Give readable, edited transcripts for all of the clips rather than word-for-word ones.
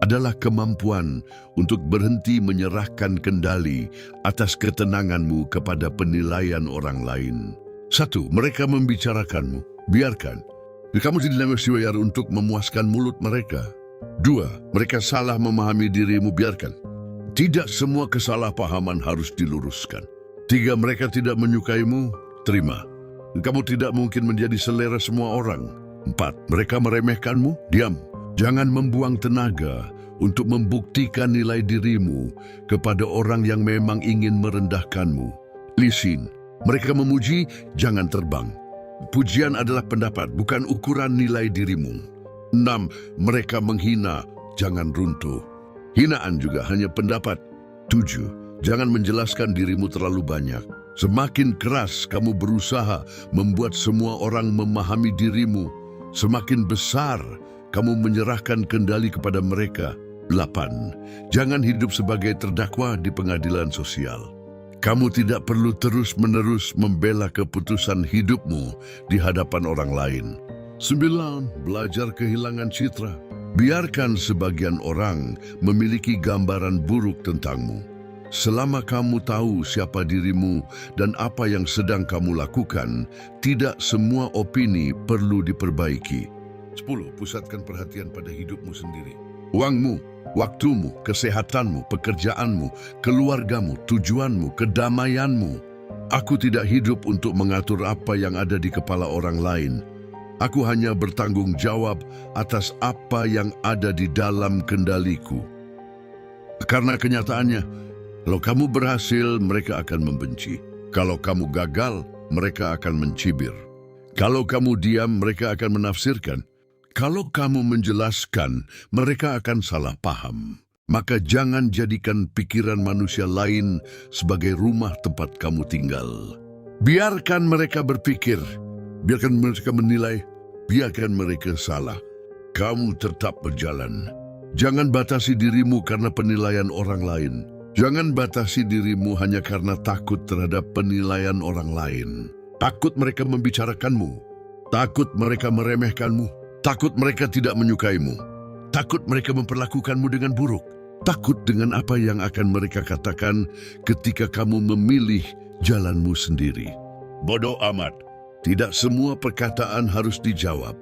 adalah kemampuan untuk berhenti menyerahkan kendali atas ketenanganmu kepada penilaian orang lain. 1. Mereka membicarakanmu. Biarkan. Kamu tidak membayar untuk memuaskan mulut mereka. 2. Mereka salah memahami dirimu. Biarkan. Tidak semua kesalahpahaman harus diluruskan. 3. Mereka tidak menyukaimu. Terima. Kamu tidak mungkin menjadi selera semua orang. 4. Mereka meremehkanmu. Diam. Jangan membuang tenaga untuk membuktikan nilai dirimu kepada orang yang memang ingin merendahkanmu. Listen. Mereka memuji, jangan terbang. Pujian adalah pendapat, bukan ukuran nilai dirimu. 6. Mereka menghina, jangan runtuh. Hinaan juga hanya pendapat. 7. Jangan menjelaskan dirimu terlalu banyak. Semakin keras kamu berusaha membuat semua orang memahami dirimu, semakin besar kamu menyerahkan kendali kepada mereka. 8. Jangan hidup sebagai terdakwa di pengadilan sosial. Kamu tidak perlu terus-menerus membela keputusan hidupmu di hadapan orang lain. 9. Belajar kehilangan citra. Biarkan sebagian orang memiliki gambaran buruk tentangmu. Selama kamu tahu siapa dirimu dan apa yang sedang kamu lakukan, tidak semua opini perlu diperbaiki. 10. Pusatkan perhatian pada hidupmu sendiri. Uangmu, waktumu, kesehatanmu, pekerjaanmu, keluargamu, tujuanmu, kedamaianmu. Aku tidak hidup untuk mengatur apa yang ada di kepala orang lain. Aku hanya bertanggung jawab atas apa yang ada di dalam kendaliku. Karena kenyataannya, kalau kamu berhasil, mereka akan membenci. Kalau kamu gagal, mereka akan mencibir. Kalau kamu diam, mereka akan menafsirkan. Kalau kamu menjelaskan, mereka akan salah paham. Maka jangan jadikan pikiran manusia lain sebagai rumah tempat kamu tinggal. Biarkan mereka berpikir, biarkan mereka menilai, biarkan mereka salah. Kamu tetap berjalan. Jangan batasi dirimu karena penilaian orang lain. Jangan batasi dirimu hanya karena takut terhadap penilaian orang lain. Takut mereka membicarakanmu. Takut mereka meremehkanmu. Takut mereka tidak menyukaimu. Takut mereka memperlakukanmu dengan buruk. Takut dengan apa yang akan mereka katakan ketika kamu memilih jalanmu sendiri. Bodoh amat. Tidak semua perkataan harus dijawab.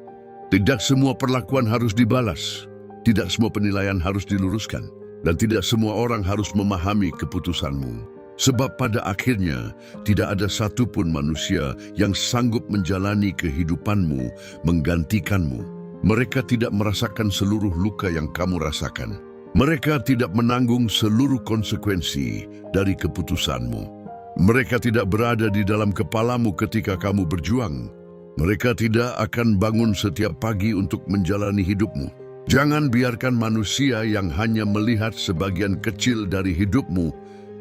Tidak semua perlakuan harus dibalas. Tidak semua penilaian harus diluruskan. Dan tidak semua orang harus memahami keputusanmu. Sebab pada akhirnya, tidak ada satupun manusia yang sanggup menjalani kehidupanmu, menggantikanmu. Mereka tidak merasakan seluruh luka yang kamu rasakan. Mereka tidak menanggung seluruh konsekuensi dari keputusanmu. Mereka tidak berada di dalam kepalamu ketika kamu berjuang. Mereka tidak akan bangun setiap pagi untuk menjalani hidupmu. Jangan biarkan manusia yang hanya melihat sebagian kecil dari hidupmu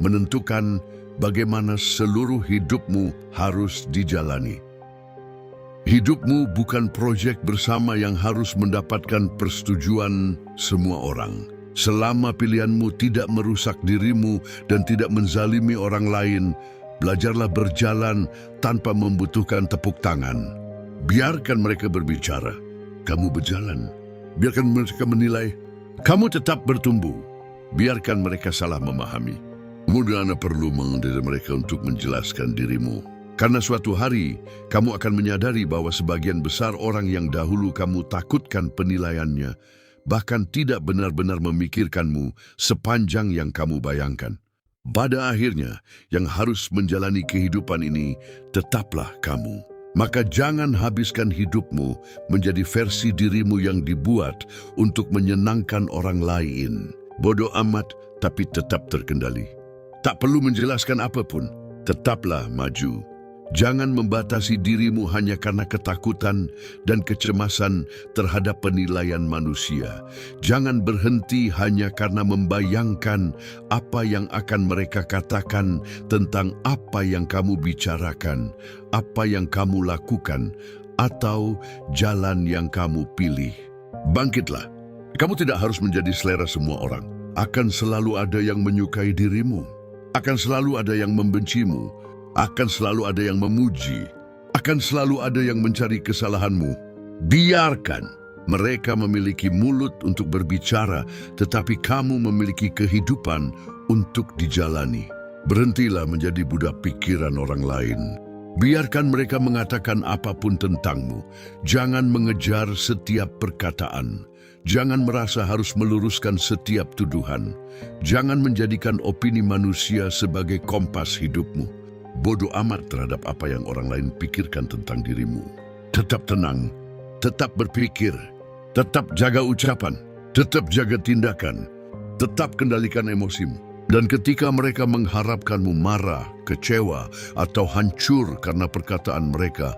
menentukan bagaimana seluruh hidupmu harus dijalani. Hidupmu bukan proyek bersama yang harus mendapatkan persetujuan semua orang. Selama pilihanmu tidak merusak dirimu dan tidak menzalimi orang lain, belajarlah berjalan tanpa membutuhkan tepuk tangan. Biarkan mereka berbicara, kamu berjalan. Biarkan mereka menilai, kamu tetap bertumbuh. Biarkan mereka salah memahami. Kemudian Anda perlu mengendali mereka untuk menjelaskan dirimu. Karena suatu hari, kamu akan menyadari bahwa sebagian besar orang yang dahulu kamu takutkan penilaiannya, bahkan tidak benar-benar memikirkanmu sepanjang yang kamu bayangkan. Pada akhirnya, yang harus menjalani kehidupan ini tetaplah kamu. Maka jangan habiskan hidupmu menjadi versi dirimu yang dibuat untuk menyenangkan orang lain. Bodoh amat, tapi tetap terkendali. Tak perlu menjelaskan apapun, tetaplah maju. Jangan membatasi dirimu hanya karena ketakutan dan kecemasan terhadap penilaian manusia. Jangan berhenti hanya karena membayangkan apa yang akan mereka katakan tentang apa yang kamu bicarakan, apa yang kamu lakukan, atau jalan yang kamu pilih. Bangkitlah. Kamu tidak harus menjadi selera semua orang. Akan selalu ada yang menyukai dirimu. Akan selalu ada yang membencimu. Akan selalu ada yang memuji. Akan selalu ada yang mencari kesalahanmu. Biarkan. Mereka memiliki mulut untuk berbicara, tetapi kamu memiliki kehidupan untuk dijalani. Berhentilah menjadi budak pikiran orang lain. Biarkan mereka mengatakan apapun tentangmu. Jangan mengejar setiap perkataan. Jangan merasa harus meluruskan setiap tuduhan. Jangan menjadikan opini manusia sebagai kompas hidupmu. Bodoh amat terhadap apa yang orang lain pikirkan tentang dirimu. Tetap tenang, tetap berpikir, tetap jaga ucapan, tetap jaga tindakan, tetap kendalikan emosimu. Dan ketika mereka mengharapkanmu marah, kecewa, atau hancur karena perkataan mereka,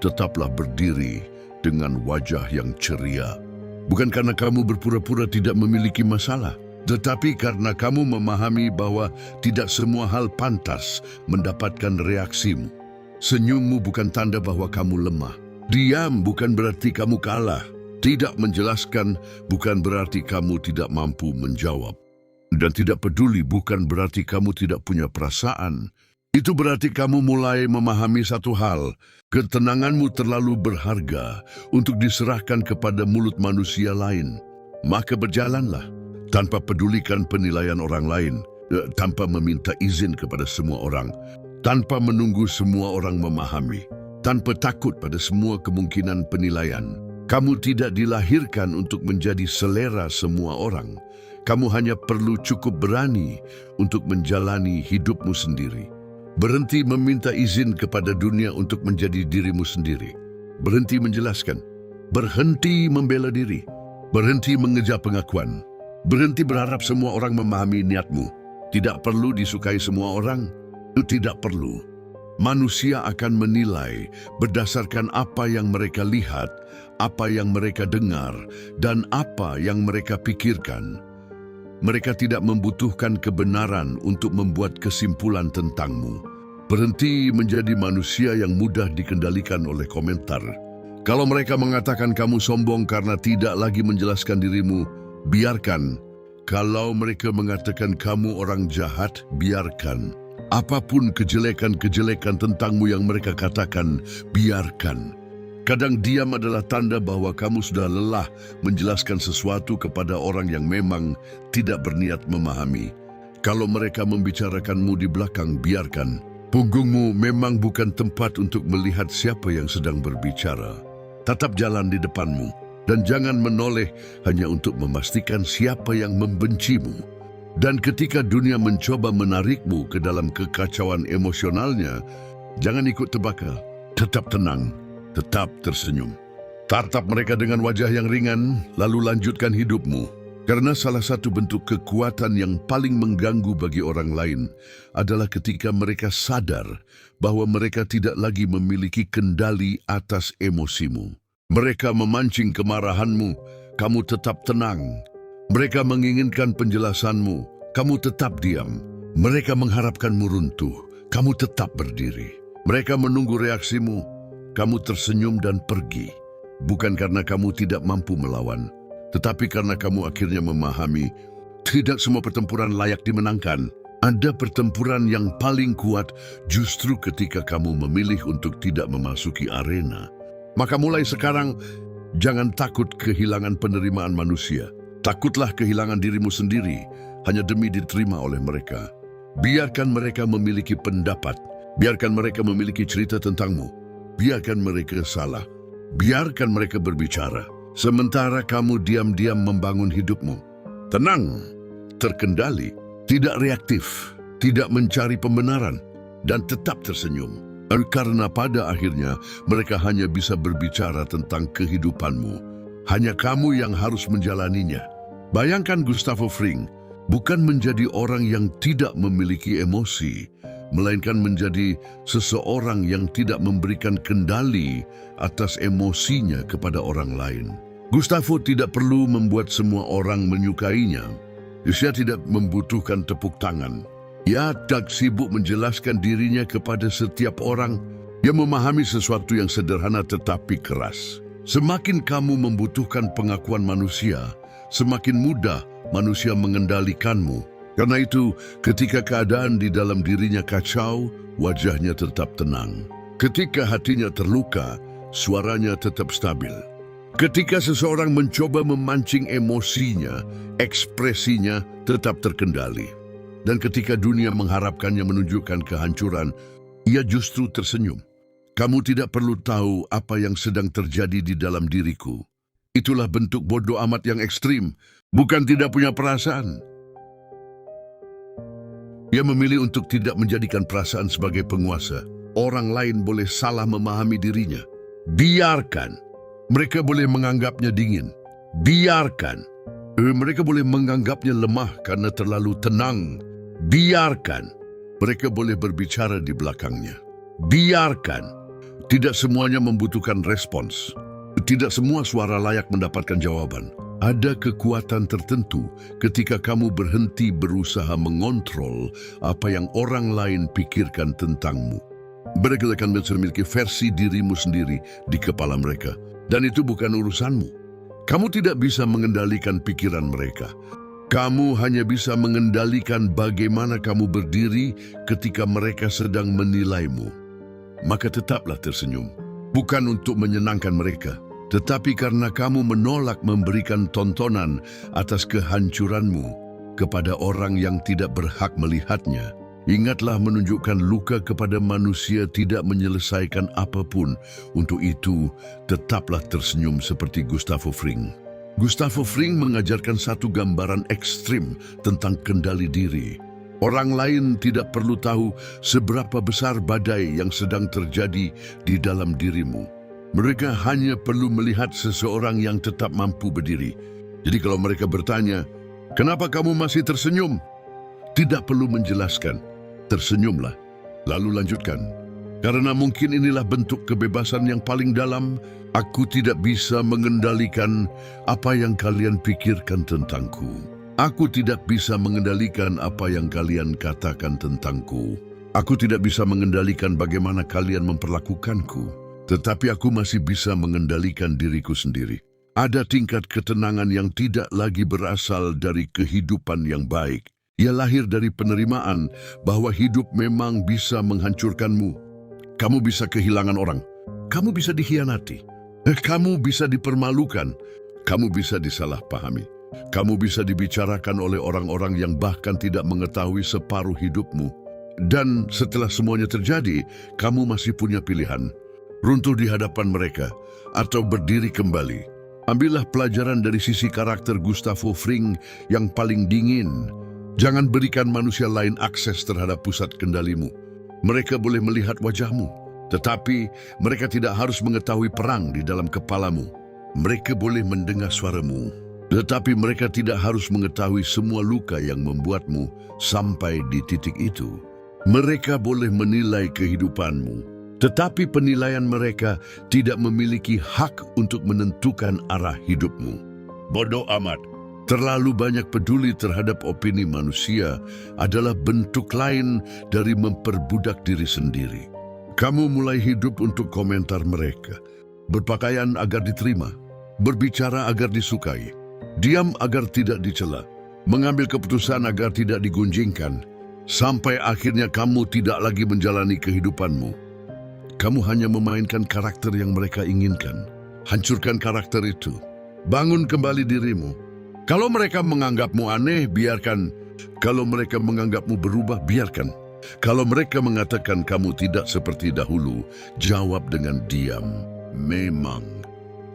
tetaplah berdiri dengan wajah yang ceria. Bukan karena kamu berpura-pura tidak memiliki masalah, tetapi karena kamu memahami bahwa tidak semua hal pantas mendapatkan reaksimu. Senyummu bukan tanda bahwa kamu lemah. Diam bukan berarti kamu kalah. Tidak menjelaskan bukan berarti kamu tidak mampu menjawab. Dan tidak peduli bukan berarti kamu tidak punya perasaan. Itu berarti kamu mulai memahami satu hal. Ketenanganmu terlalu berharga untuk diserahkan kepada mulut manusia lain. Maka berjalanlah, tanpa pedulikan penilaian orang lain, tanpa meminta izin kepada semua orang, tanpa menunggu semua orang memahami, tanpa takut pada semua kemungkinan penilaian. Kamu tidak dilahirkan untuk menjadi selera semua orang. Kamu hanya perlu cukup berani untuk menjalani hidupmu sendiri. Berhenti meminta izin kepada dunia untuk menjadi dirimu sendiri. Berhenti menjelaskan. Berhenti membela diri. Berhenti mengejar pengakuan. Berhenti berharap semua orang memahami niatmu. Tidak perlu disukai semua orang. Itu tidak perlu. Manusia akan menilai berdasarkan apa yang mereka lihat, apa yang mereka dengar, dan apa yang mereka pikirkan. Mereka tidak membutuhkan kebenaran untuk membuat kesimpulan tentangmu. Berhenti menjadi manusia yang mudah dikendalikan oleh komentar. Kalau mereka mengatakan kamu sombong karena tidak lagi menjelaskan dirimu, biarkan. Kalau mereka mengatakan kamu orang jahat, biarkan. Apapun kejelekan-kejelekan tentangmu yang mereka katakan, biarkan. Kadang diam adalah tanda bahwa kamu sudah lelah menjelaskan sesuatu kepada orang yang memang tidak berniat memahami. Kalau mereka membicarakanmu di belakang, biarkan. Punggungmu memang bukan tempat untuk melihat siapa yang sedang berbicara. Tetap jalan di depanmu, dan jangan menoleh hanya untuk memastikan siapa yang membencimu. Dan ketika dunia mencoba menarikmu ke dalam kekacauan emosionalnya, jangan ikut terbakar. Tetap tenang. Tetap tersenyum. Tatap mereka dengan wajah yang ringan, lalu lanjutkan hidupmu. Karena salah satu bentuk kekuatan yang paling mengganggu bagi orang lain adalah ketika mereka sadar bahwa mereka tidak lagi memiliki kendali atas emosimu. Mereka memancing kemarahanmu, kamu tetap tenang. Mereka menginginkan penjelasanmu, kamu tetap diam. Mereka mengharapkanmu runtuh, kamu tetap berdiri. Mereka menunggu reaksimu, kamu tersenyum dan pergi, bukan karena kamu tidak mampu melawan, tetapi karena kamu akhirnya memahami, tidak semua pertempuran layak dimenangkan. Ada pertempuran yang paling kuat justru ketika kamu memilih untuk tidak memasuki arena. Maka mulai sekarang, jangan takut kehilangan penerimaan manusia. Takutlah kehilangan dirimu sendiri, hanya demi diterima oleh mereka. Biarkan mereka memiliki pendapat, biarkan mereka memiliki cerita tentangmu. Biarkan mereka salah. Biarkan mereka berbicara. Sementara kamu diam-diam membangun hidupmu. Tenang, terkendali, tidak reaktif, tidak mencari pembenaran, dan tetap tersenyum. Karena pada akhirnya mereka hanya bisa berbicara tentang kehidupanmu. Hanya kamu yang harus menjalaninya. Bayangkan Gustavo Fring bukan menjadi orang yang tidak memiliki emosi, melainkan menjadi seseorang yang tidak memberikan kendali atas emosinya kepada orang lain. Gustavo tidak perlu membuat semua orang menyukainya. Dia tidak membutuhkan tepuk tangan. Ia tak sibuk menjelaskan dirinya kepada setiap orang. Dia memahami sesuatu yang sederhana tetapi keras. Semakin kamu membutuhkan pengakuan manusia, semakin mudah manusia mengendalikanmu. Karena itu, ketika keadaan di dalam dirinya kacau, wajahnya tetap tenang. Ketika hatinya terluka, suaranya tetap stabil. Ketika seseorang mencoba memancing emosinya, ekspresinya tetap terkendali. Dan ketika dunia mengharapkannya menunjukkan kehancuran, ia justru tersenyum. Kamu tidak perlu tahu apa yang sedang terjadi di dalam diriku. Itulah bentuk bodoh amat yang ekstrim, bukan tidak punya perasaan. Ia memilih untuk tidak menjadikan perasaan sebagai penguasa. Orang lain boleh salah memahami dirinya. Biarkan. Mereka boleh menganggapnya dingin. Biarkan. Mereka boleh menganggapnya lemah karena terlalu tenang. Biarkan. Mereka boleh berbicara di belakangnya. Biarkan. Tidak semuanya membutuhkan respons. Tidak semua suara layak mendapatkan jawaban. Ada kekuatan tertentu ketika kamu berhenti berusaha mengontrol apa yang orang lain pikirkan tentangmu. Mereka akan memiliki versi dirimu sendiri di kepala mereka. Dan itu bukan urusanmu. Kamu tidak bisa mengendalikan pikiran mereka. Kamu hanya bisa mengendalikan bagaimana kamu berdiri ketika mereka sedang menilaimu. Maka tetaplah tersenyum. Bukan untuk menyenangkan mereka, tetapi karena kamu menolak memberikan tontonan atas kehancuranmu kepada orang yang tidak berhak melihatnya. Ingatlah, menunjukkan luka kepada manusia tidak menyelesaikan apapun. Untuk itu, tetaplah tersenyum seperti Gustavo Fring. Gustavo Fring mengajarkan satu gambaran ekstrim tentang kendali diri. Orang lain tidak perlu tahu seberapa besar badai yang sedang terjadi di dalam dirimu. Mereka hanya perlu melihat seseorang yang tetap mampu berdiri. Jadi kalau mereka bertanya, "Kenapa kamu masih tersenyum?" Tidak perlu menjelaskan, tersenyumlah, lalu lanjutkan. Karena mungkin inilah bentuk kebebasan yang paling dalam. Aku tidak bisa mengendalikan apa yang kalian pikirkan tentangku. Aku tidak bisa mengendalikan apa yang kalian katakan tentangku. Aku tidak bisa mengendalikan bagaimana kalian memperlakukanku. Tetapi aku masih bisa mengendalikan diriku sendiri. Ada tingkat ketenangan yang tidak lagi berasal dari kehidupan yang baik. Ia lahir dari penerimaan bahwa hidup memang bisa menghancurkanmu. Kamu bisa kehilangan orang. Kamu bisa dikhianati. Kamu bisa dipermalukan. Kamu bisa disalahpahami. Kamu bisa dibicarakan oleh orang-orang yang bahkan tidak mengetahui separuh hidupmu. Dan setelah semuanya terjadi, kamu masih punya pilihan. Runtuh di hadapan mereka atau berdiri kembali. Ambillah pelajaran dari sisi karakter Gustavo Fring yang paling dingin. Jangan berikan manusia lain akses terhadap pusat kendalimu. Mereka boleh melihat wajahmu, tetapi mereka tidak harus mengetahui perang di dalam kepalamu. Mereka boleh mendengar suaramu, tetapi mereka tidak harus mengetahui semua luka yang membuatmu sampai di titik itu. Mereka boleh menilai kehidupanmu, tetapi penilaian mereka tidak memiliki hak untuk menentukan arah hidupmu. Bodoh amat. Terlalu banyak peduli terhadap opini manusia adalah bentuk lain dari memperbudak diri sendiri. Kamu mulai hidup untuk komentar mereka. Berpakaian agar diterima, berbicara agar disukai, diam agar tidak dicela, mengambil keputusan agar tidak digunjingkan, sampai akhirnya kamu tidak lagi menjalani kehidupanmu. Kamu hanya memainkan karakter yang mereka inginkan. Hancurkan karakter itu. Bangun kembali dirimu. Kalau mereka menganggapmu aneh, biarkan. Kalau mereka menganggapmu berubah, biarkan. Kalau mereka mengatakan kamu tidak seperti dahulu, jawab dengan diam. Memang.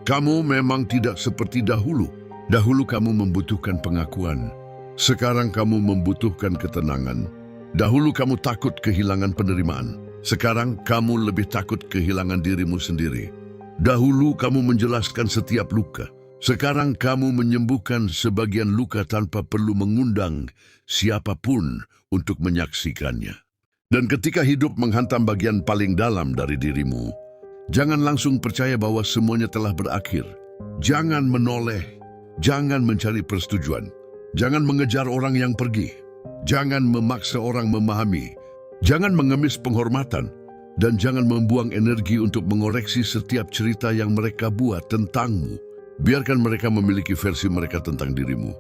Kamu memang tidak seperti dahulu. Dahulu kamu membutuhkan pengakuan. Sekarang kamu membutuhkan ketenangan. Dahulu kamu takut kehilangan penerimaan. Sekarang kamu lebih takut kehilangan dirimu sendiri. Dahulu kamu menjelaskan setiap luka. Sekarang kamu menyembuhkan sebagian luka tanpa perlu mengundang siapapun untuk menyaksikannya. Dan ketika hidup menghantam bagian paling dalam dari dirimu, jangan langsung percaya bahwa semuanya telah berakhir. Jangan menoleh, jangan mencari persetujuan, jangan mengejar orang yang pergi, jangan memaksa orang memahami, jangan mengemis penghormatan, dan jangan membuang energi untuk mengoreksi setiap cerita yang mereka buat tentangmu. Biarkan mereka memiliki versi mereka tentang dirimu.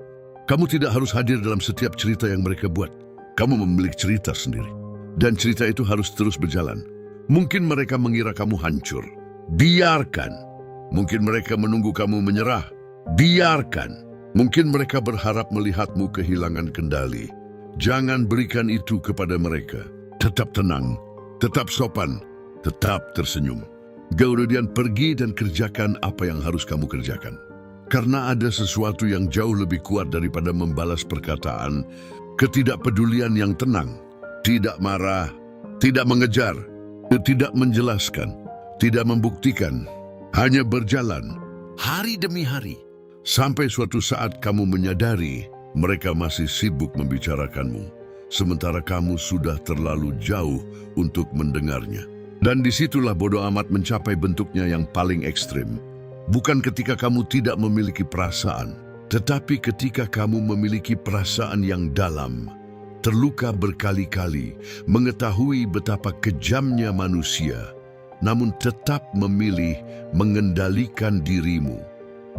Kamu tidak harus hadir dalam setiap cerita yang mereka buat. Kamu memiliki cerita sendiri. Dan cerita itu harus terus berjalan. Mungkin mereka mengira kamu hancur. Biarkan. Mungkin mereka menunggu kamu menyerah. Biarkan. Mungkin mereka berharap melihatmu kehilangan kendali. Jangan berikan itu kepada mereka. Tetap tenang, tetap sopan, tetap tersenyum. Kemudian pergi dan kerjakan apa yang harus kamu kerjakan. Karena ada sesuatu yang jauh lebih kuat daripada membalas perkataan, ketidakpedulian yang tenang, tidak marah, tidak mengejar, tidak menjelaskan, tidak membuktikan, hanya berjalan hari demi hari. Sampai suatu saat kamu menyadari mereka masih sibuk membicarakanmu, sementara kamu sudah terlalu jauh untuk mendengarnya. Dan disitulah bodoh amat mencapai bentuknya yang paling ekstrim. Bukan ketika kamu tidak memiliki perasaan, tetapi ketika kamu memiliki perasaan yang dalam, terluka berkali-kali, mengetahui betapa kejamnya manusia, namun tetap memilih mengendalikan dirimu,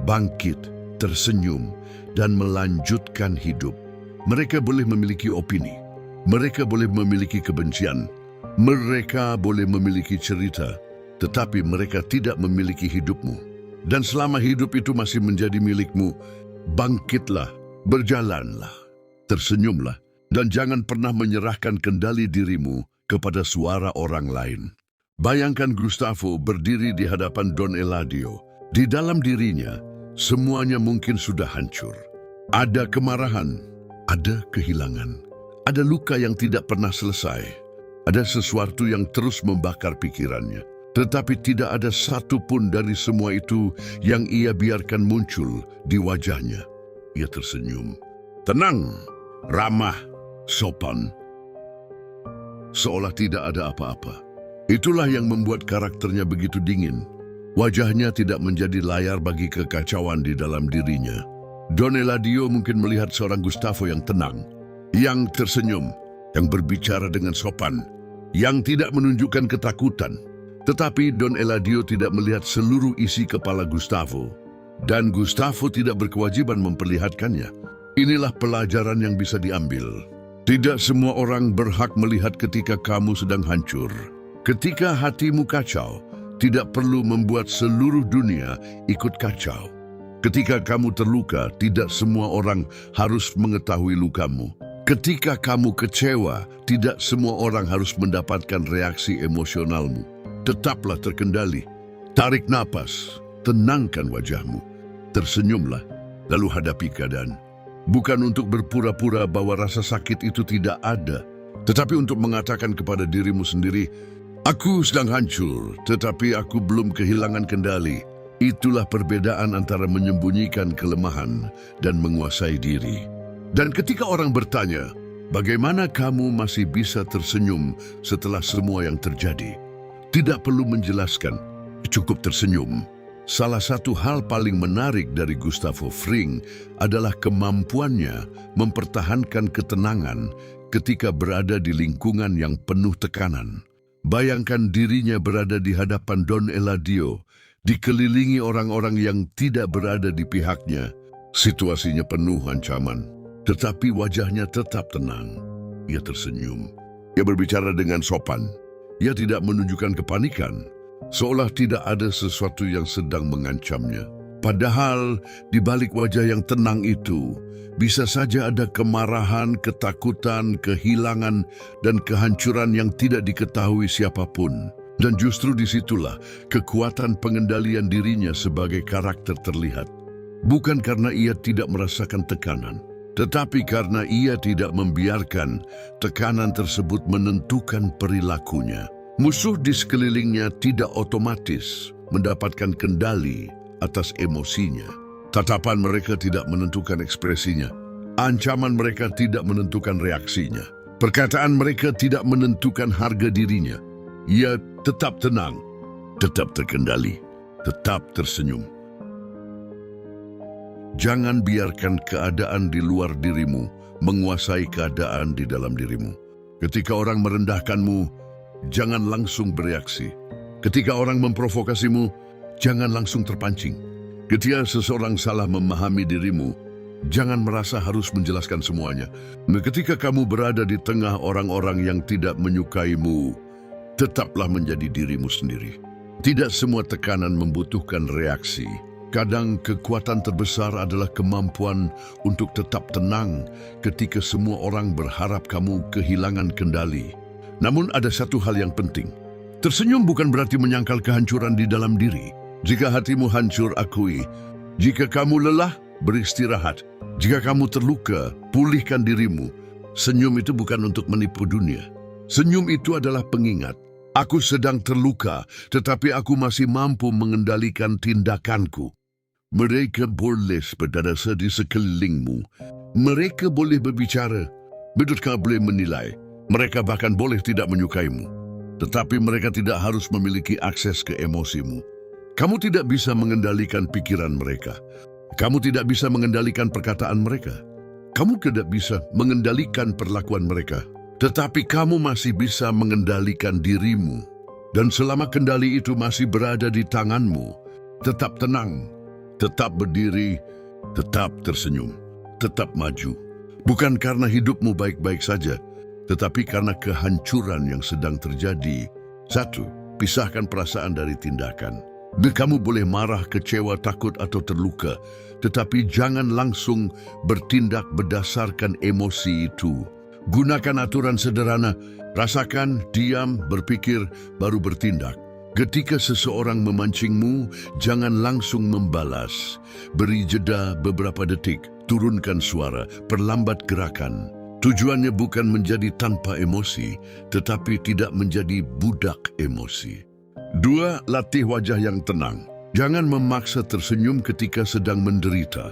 bangkit, tersenyum, dan melanjutkan hidup. Mereka boleh memiliki opini, mereka boleh memiliki kebencian, mereka boleh memiliki cerita, tetapi mereka tidak memiliki hidupmu. Dan selama hidup itu masih menjadi milikmu, bangkitlah, berjalanlah, tersenyumlah, dan jangan pernah menyerahkan kendali dirimu kepada suara orang lain. Bayangkan Gustavo berdiri di hadapan Don Eladio. Di dalam dirinya, semuanya mungkin sudah hancur. Ada kemarahan, ada kehilangan, ada luka yang tidak pernah selesai, ada sesuatu yang terus membakar pikirannya. Tetapi tidak ada satu pun dari semua itu yang ia biarkan muncul di wajahnya. Ia tersenyum, tenang, ramah, sopan, seolah tidak ada apa-apa. Itulah yang membuat karakternya begitu dingin. Wajahnya tidak menjadi layar bagi kekacauan di dalam dirinya. Don Eladio mungkin melihat seorang Gustavo yang tenang, yang tersenyum, yang berbicara dengan sopan, yang tidak menunjukkan ketakutan. Tetapi Don Eladio tidak melihat seluruh isi kepala Gustavo. Dan Gustavo tidak berkewajiban memperlihatkannya. Inilah pelajaran yang bisa diambil. Tidak semua orang berhak melihat ketika kamu sedang hancur. Ketika hatimu kacau, tidak perlu membuat seluruh dunia ikut kacau. Ketika kamu terluka, tidak semua orang harus mengetahui lukamu. Ketika kamu kecewa, tidak semua orang harus mendapatkan reaksi emosionalmu. Tetaplah terkendali. Tarik napas, tenangkan wajahmu. Tersenyumlah, lalu hadapi keadaan. Bukan untuk berpura-pura bahwa rasa sakit itu tidak ada, tetapi untuk mengatakan kepada dirimu sendiri, aku sedang hancur, tetapi aku belum kehilangan kendali. Itulah perbedaan antara menyembunyikan kelemahan dan menguasai diri. Dan ketika orang bertanya, bagaimana kamu masih bisa tersenyum setelah semua yang terjadi? Tidak perlu menjelaskan, cukup tersenyum. Salah satu hal paling menarik dari Gustavo Fring adalah kemampuannya mempertahankan ketenangan ketika berada di lingkungan yang penuh tekanan. Bayangkan dirinya berada di hadapan Don Eladio, dikelilingi orang-orang yang tidak berada di pihaknya. Situasinya penuh ancaman, tetapi wajahnya tetap tenang. Ia tersenyum. Ia berbicara dengan sopan. Ia tidak menunjukkan kepanikan, seolah tidak ada sesuatu yang sedang mengancamnya. Padahal di balik wajah yang tenang itu, bisa saja ada kemarahan, ketakutan, kehilangan, dan kehancuran yang tidak diketahui siapapun. Dan justru disitulah kekuatan pengendalian dirinya sebagai karakter terlihat. Bukan karena ia tidak merasakan tekanan, tetapi karena ia tidak membiarkan tekanan tersebut menentukan perilakunya. Musuh di sekelilingnya tidak otomatis mendapatkan kendali atas emosinya. Tatapan mereka tidak menentukan ekspresinya. Ancaman mereka tidak menentukan reaksinya. Perkataan mereka tidak menentukan harga dirinya. Ia tetap tenang, tetap terkendali, tetap tersenyum. Jangan biarkan keadaan di luar dirimu menguasai keadaan di dalam dirimu. Ketika orang merendahkanmu, jangan langsung bereaksi. Ketika orang memprovokasimu, jangan langsung terpancing. Ketika seseorang salah memahami dirimu, jangan merasa harus menjelaskan semuanya. Ketika kamu berada di tengah orang-orang yang tidak menyukaimu, tetaplah menjadi dirimu sendiri. Tidak semua tekanan membutuhkan reaksi. Kadang kekuatan terbesar adalah kemampuan untuk tetap tenang ketika semua orang berharap kamu kehilangan kendali. Namun ada satu hal yang penting. Tersenyum bukan berarti menyangkal kehancuran di dalam diri. Jika hatimu hancur, akui. Jika kamu lelah, beristirahat. Jika kamu terluka, pulihkan dirimu. Senyum itu bukan untuk menipu dunia. Senyum itu adalah pengingat. Aku sedang terluka, tetapi aku masih mampu mengendalikan tindakanku. Mereka boleh berdadasa di sekelilingmu. Mereka boleh berbicara. Mereka boleh menilai. Mereka bahkan boleh tidak menyukaimu. Tetapi mereka tidak harus memiliki akses ke emosimu. Kamu tidak bisa mengendalikan pikiran mereka. Kamu tidak bisa mengendalikan perkataan mereka. Kamu tidak bisa mengendalikan perlakuan mereka. Tetapi kamu masih bisa mengendalikan dirimu. Dan selama kendali itu masih berada di tanganmu, tetap tenang, tetap berdiri, tetap tersenyum, tetap maju. Bukan karena hidupmu baik-baik saja, tetapi karena kehancuran yang sedang terjadi. 1. Pisahkan perasaan dari tindakan. Kamu boleh marah, kecewa, takut, atau terluka, tetapi jangan langsung bertindak berdasarkan emosi itu. Gunakan aturan sederhana, rasakan, diam, berpikir, baru bertindak. Ketika seseorang memancingmu, jangan langsung membalas. Beri jeda beberapa detik, turunkan suara, perlambat gerakan. Tujuannya bukan menjadi tanpa emosi, tetapi tidak menjadi budak emosi. 2. Latih wajah yang tenang. Jangan memaksa tersenyum ketika sedang menderita.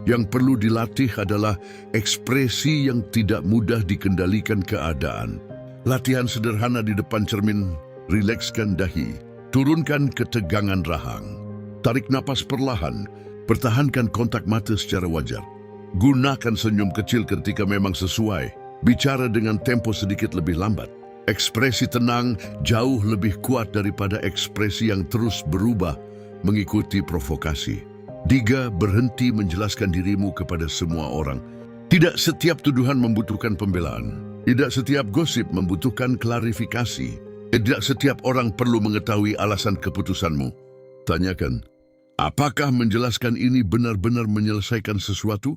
Yang perlu dilatih adalah ekspresi yang tidak mudah dikendalikan keadaan. Latihan sederhana di depan cermin, rilekskan dahi, turunkan ketegangan rahang, tarik napas perlahan, pertahankan kontak mata secara wajar. Gunakan senyum kecil ketika memang sesuai, bicara dengan tempo sedikit lebih lambat. Ekspresi tenang jauh lebih kuat daripada ekspresi yang terus berubah mengikuti provokasi. 3. Berhenti menjelaskan dirimu kepada semua orang. Tidak setiap tuduhan membutuhkan pembelaan. Tidak setiap gosip membutuhkan klarifikasi. Tidak setiap orang perlu mengetahui alasan keputusanmu. Tanyakan, apakah menjelaskan ini benar-benar menyelesaikan sesuatu?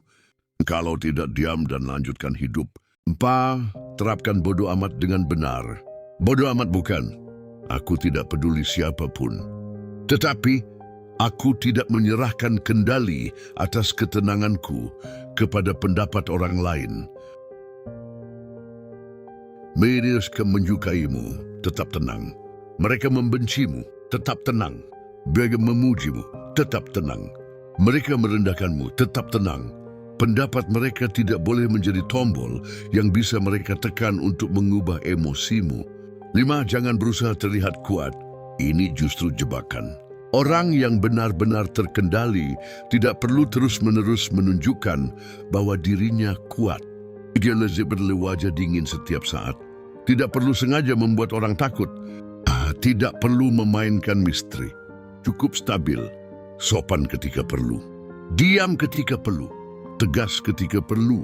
Kalau tidak, diam dan lanjutkan hidup. 4. Terapkan bodoh amat dengan benar. Bodoh amat bukan, aku tidak peduli siapapun. Tetapi, aku tidak menyerahkan kendali atas ketenanganku kepada pendapat orang lain. Mereka menyukaimu, tetap tenang. Mereka membencimu, tetap tenang. Mereka memujimu, tetap tenang. Mereka merendahkanmu, tetap tenang. Pendapat mereka tidak boleh menjadi tombol yang bisa mereka tekan untuk mengubah emosimu. 5. Jangan berusaha terlihat kuat. Ini justru jebakan. Orang yang benar-benar terkendali tidak perlu terus-menerus menunjukkan bahwa dirinya kuat. Dia lazim berwajah dingin setiap saat. Tidak perlu sengaja membuat orang takut. Tidak perlu memainkan misteri. Cukup stabil, sopan ketika perlu. Diam ketika perlu. Tegas ketika perlu.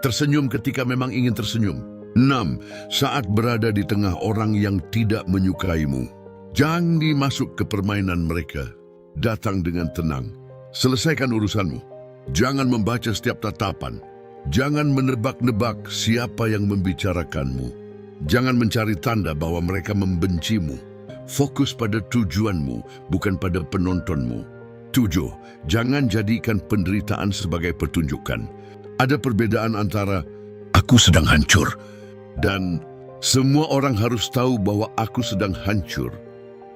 Tersenyum ketika memang ingin tersenyum. 6. Saat berada di tengah orang yang tidak menyukaimu, jangan masuk ke permainan mereka. Datang dengan tenang. Selesaikan urusanmu. Jangan membaca setiap tatapan. Jangan menebak-nebak siapa yang membicarakanmu. Jangan mencari tanda bahwa mereka membencimu. Fokus pada tujuanmu, bukan pada penontonmu. 7. Jangan jadikan penderitaan sebagai pertunjukan. Ada perbedaan antara aku sedang hancur dan semua orang harus tahu bahwa aku sedang hancur.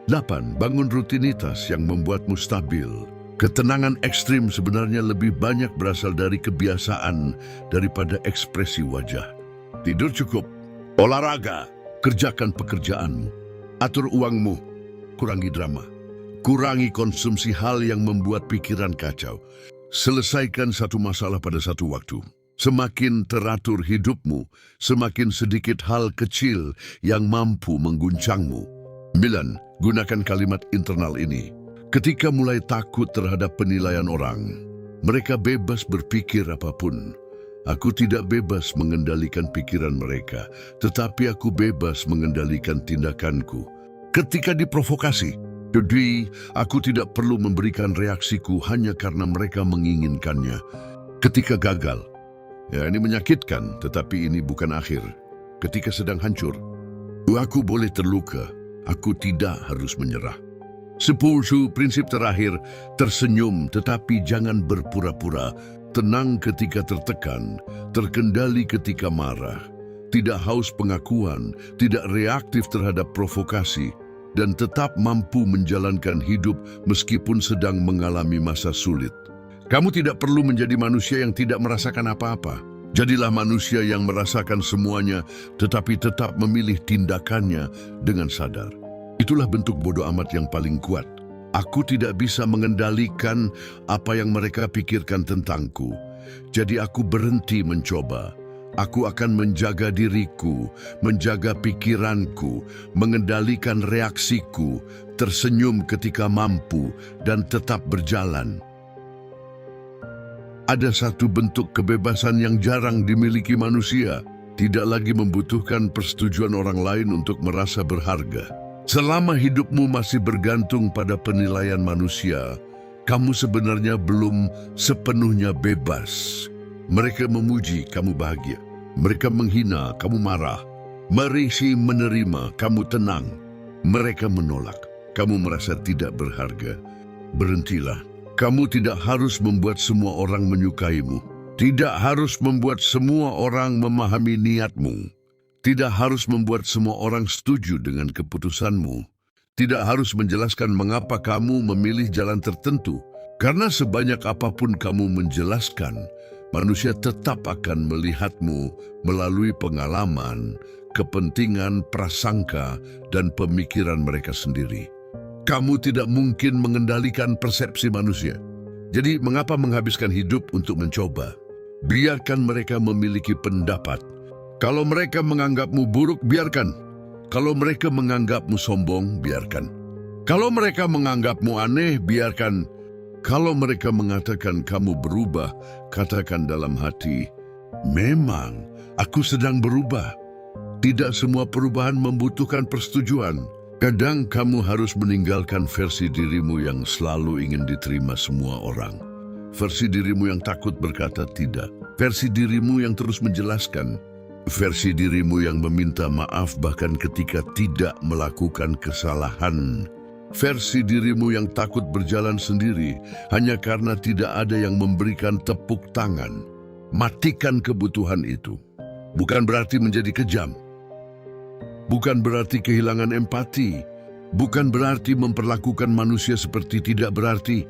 8. Bangun rutinitas yang membuatmu stabil. Ketenangan ekstrim sebenarnya lebih banyak berasal dari kebiasaan daripada ekspresi wajah. Tidur cukup, olahraga, kerjakan pekerjaanmu, atur uangmu, kurangi drama, kurangi konsumsi hal yang membuat pikiran kacau. Selesaikan satu masalah pada satu waktu. Semakin teratur hidupmu, semakin sedikit hal kecil yang mampu mengguncangmu. 9. Gunakan kalimat internal ini. Ketika mulai takut terhadap penilaian orang, mereka bebas berpikir apapun. Aku tidak bebas mengendalikan pikiran mereka, tetapi aku bebas mengendalikan tindakanku. Ketika diprovokasi, Jadi, aku tidak perlu memberikan reaksiku hanya karena mereka menginginkannya. Ketika gagal, ya ini menyakitkan, tetapi ini bukan akhir. Ketika sedang hancur, aku boleh terluka, aku tidak harus menyerah. 10 prinsip terakhir, tersenyum tetapi jangan berpura-pura, tenang ketika tertekan, terkendali ketika marah, tidak haus pengakuan, tidak reaktif terhadap provokasi, dan tetap mampu menjalankan hidup meskipun sedang mengalami masa sulit. Kamu tidak perlu menjadi manusia yang tidak merasakan apa-apa. Jadilah manusia yang merasakan semuanya, tetapi tetap memilih tindakannya dengan sadar. Itulah bentuk bodoh amat yang paling kuat. Aku tidak bisa mengendalikan apa yang mereka pikirkan tentangku. Jadi aku berhenti mencoba. Aku akan menjaga diriku, menjaga pikiranku, mengendalikan reaksiku, tersenyum ketika mampu, dan tetap berjalan. Ada satu bentuk kebebasan yang jarang dimiliki manusia, tidak lagi membutuhkan persetujuan orang lain untuk merasa berharga. Selama hidupmu masih bergantung pada penilaian manusia, kamu sebenarnya belum sepenuhnya bebas. Mereka memuji, kamu bahagia. Mereka menghina, kamu marah. Mereka menerima, kamu tenang. Mereka menolak, kamu merasa tidak berharga. Berhentilah. Kamu tidak harus membuat semua orang menyukaimu. Tidak harus membuat semua orang memahami niatmu. Tidak harus membuat semua orang setuju dengan keputusanmu. Tidak harus menjelaskan mengapa kamu memilih jalan tertentu. Karena sebanyak apapun kamu menjelaskan, manusia tetap akan melihatmu melalui pengalaman, kepentingan, prasangka, dan pemikiran mereka sendiri. Kamu tidak mungkin mengendalikan persepsi manusia. Jadi, mengapa menghabiskan hidup untuk mencoba? Biarkan mereka memiliki pendapat. Kalau mereka menganggapmu buruk, biarkan. Kalau mereka menganggapmu sombong, biarkan. Kalau mereka menganggapmu aneh, biarkan. Kalau mereka mengatakan kamu berubah, katakan dalam hati, memang aku sedang berubah. Tidak semua perubahan membutuhkan persetujuan. Kadang kamu harus meninggalkan versi dirimu yang selalu ingin diterima semua orang. Versi dirimu yang takut berkata tidak. Versi dirimu yang terus menjelaskan. Versi dirimu yang meminta maaf bahkan ketika tidak melakukan kesalahan. Versi dirimu yang takut berjalan sendiri hanya karena tidak ada yang memberikan tepuk tangan. Matikan kebutuhan itu. Bukan berarti menjadi kejam. Bukan berarti kehilangan empati. Bukan berarti memperlakukan manusia seperti tidak berarti.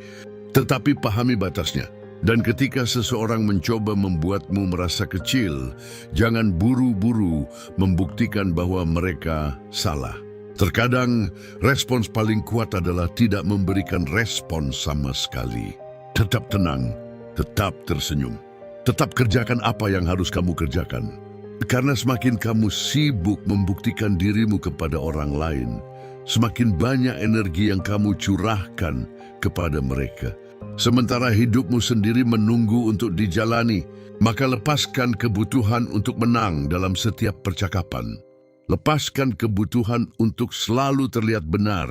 Tetapi pahami batasnya. Dan ketika seseorang mencoba membuatmu merasa kecil, jangan buru-buru membuktikan bahwa mereka salah. Terkadang, respons paling kuat adalah tidak memberikan respons sama sekali. Tetap tenang, tetap tersenyum. Tetap kerjakan apa yang harus kamu kerjakan. Karena semakin kamu sibuk membuktikan dirimu kepada orang lain, semakin banyak energi yang kamu curahkan kepada mereka. Sementara hidupmu sendiri menunggu untuk dijalani, maka lepaskan kebutuhan untuk menang dalam setiap percakapan. Lepaskan kebutuhan untuk selalu terlihat benar.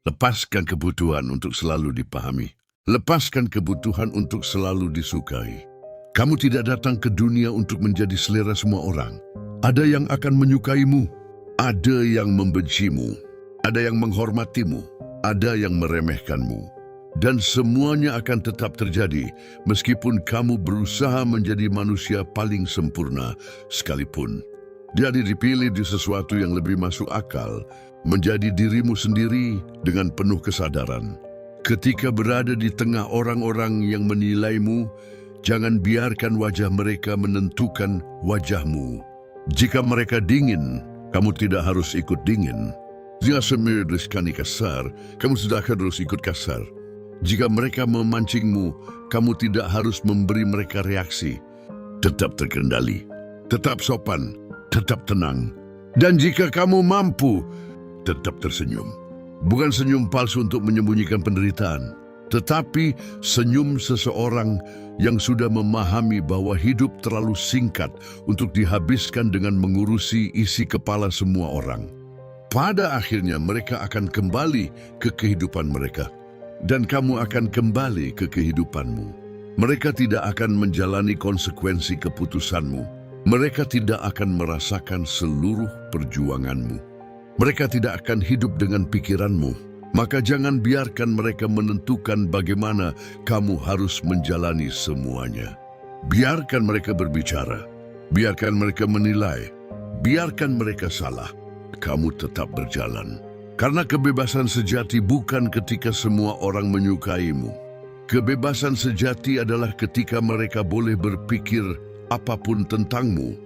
Lepaskan kebutuhan untuk selalu dipahami. Lepaskan kebutuhan untuk selalu disukai. Kamu tidak datang ke dunia untuk menjadi selera semua orang. Ada yang akan menyukaimu, ada yang membencimu, ada yang menghormatimu, ada yang meremehkanmu. Dan semuanya akan tetap terjadi meskipun kamu berusaha menjadi manusia paling sempurna sekalipun. Jadi dipilih di sesuatu yang lebih masuk akal, menjadi dirimu sendiri dengan penuh kesadaran. Ketika berada di tengah orang-orang yang menilaimu, jangan biarkan wajah mereka menentukan wajahmu. Jika mereka dingin, kamu tidak harus ikut dingin. Jika semua kasar, kamu sudah harus ikut kasar. Jika mereka memancingmu, kamu tidak harus memberi mereka reaksi. Tetap terkendali, tetap sopan, tetap tenang. Dan jika kamu mampu, tetap tersenyum. Bukan senyum palsu untuk menyembunyikan penderitaan, tetapi senyum seseorang yang sudah memahami bahwa hidup terlalu singkat untuk dihabiskan dengan mengurusi isi kepala semua orang. Pada akhirnya mereka akan kembali ke kehidupan mereka, dan kamu akan kembali ke kehidupanmu. Mereka tidak akan menjalani konsekuensi keputusanmu. Mereka tidak akan merasakan seluruh perjuanganmu. Mereka tidak akan hidup dengan pikiranmu. Maka jangan biarkan mereka menentukan bagaimana kamu harus menjalani semuanya. Biarkan mereka berbicara. Biarkan mereka menilai. Biarkan mereka salah. Kamu tetap berjalan. Karena kebebasan sejati bukan ketika semua orang menyukaimu. Kebebasan sejati adalah ketika mereka boleh berpikir apapun tentangmu,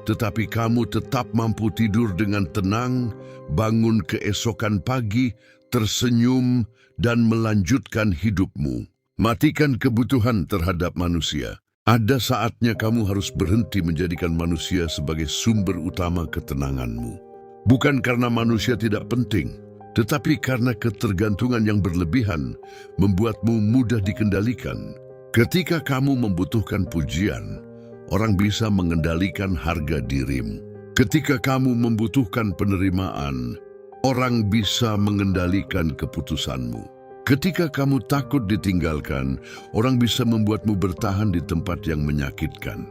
tetapi kamu tetap mampu tidur dengan tenang, bangun keesokan pagi, tersenyum, dan melanjutkan hidupmu. Matikan kebutuhan terhadap manusia. Ada saatnya kamu harus berhenti menjadikan manusia sebagai sumber utama ketenanganmu. Bukan karena manusia tidak penting, tetapi karena ketergantungan yang berlebihan membuatmu mudah dikendalikan. Ketika kamu membutuhkan pujian, orang bisa mengendalikan harga dirimu. Ketika kamu membutuhkan penerimaan, orang bisa mengendalikan keputusanmu. Ketika kamu takut ditinggalkan, orang bisa membuatmu bertahan di tempat yang menyakitkan.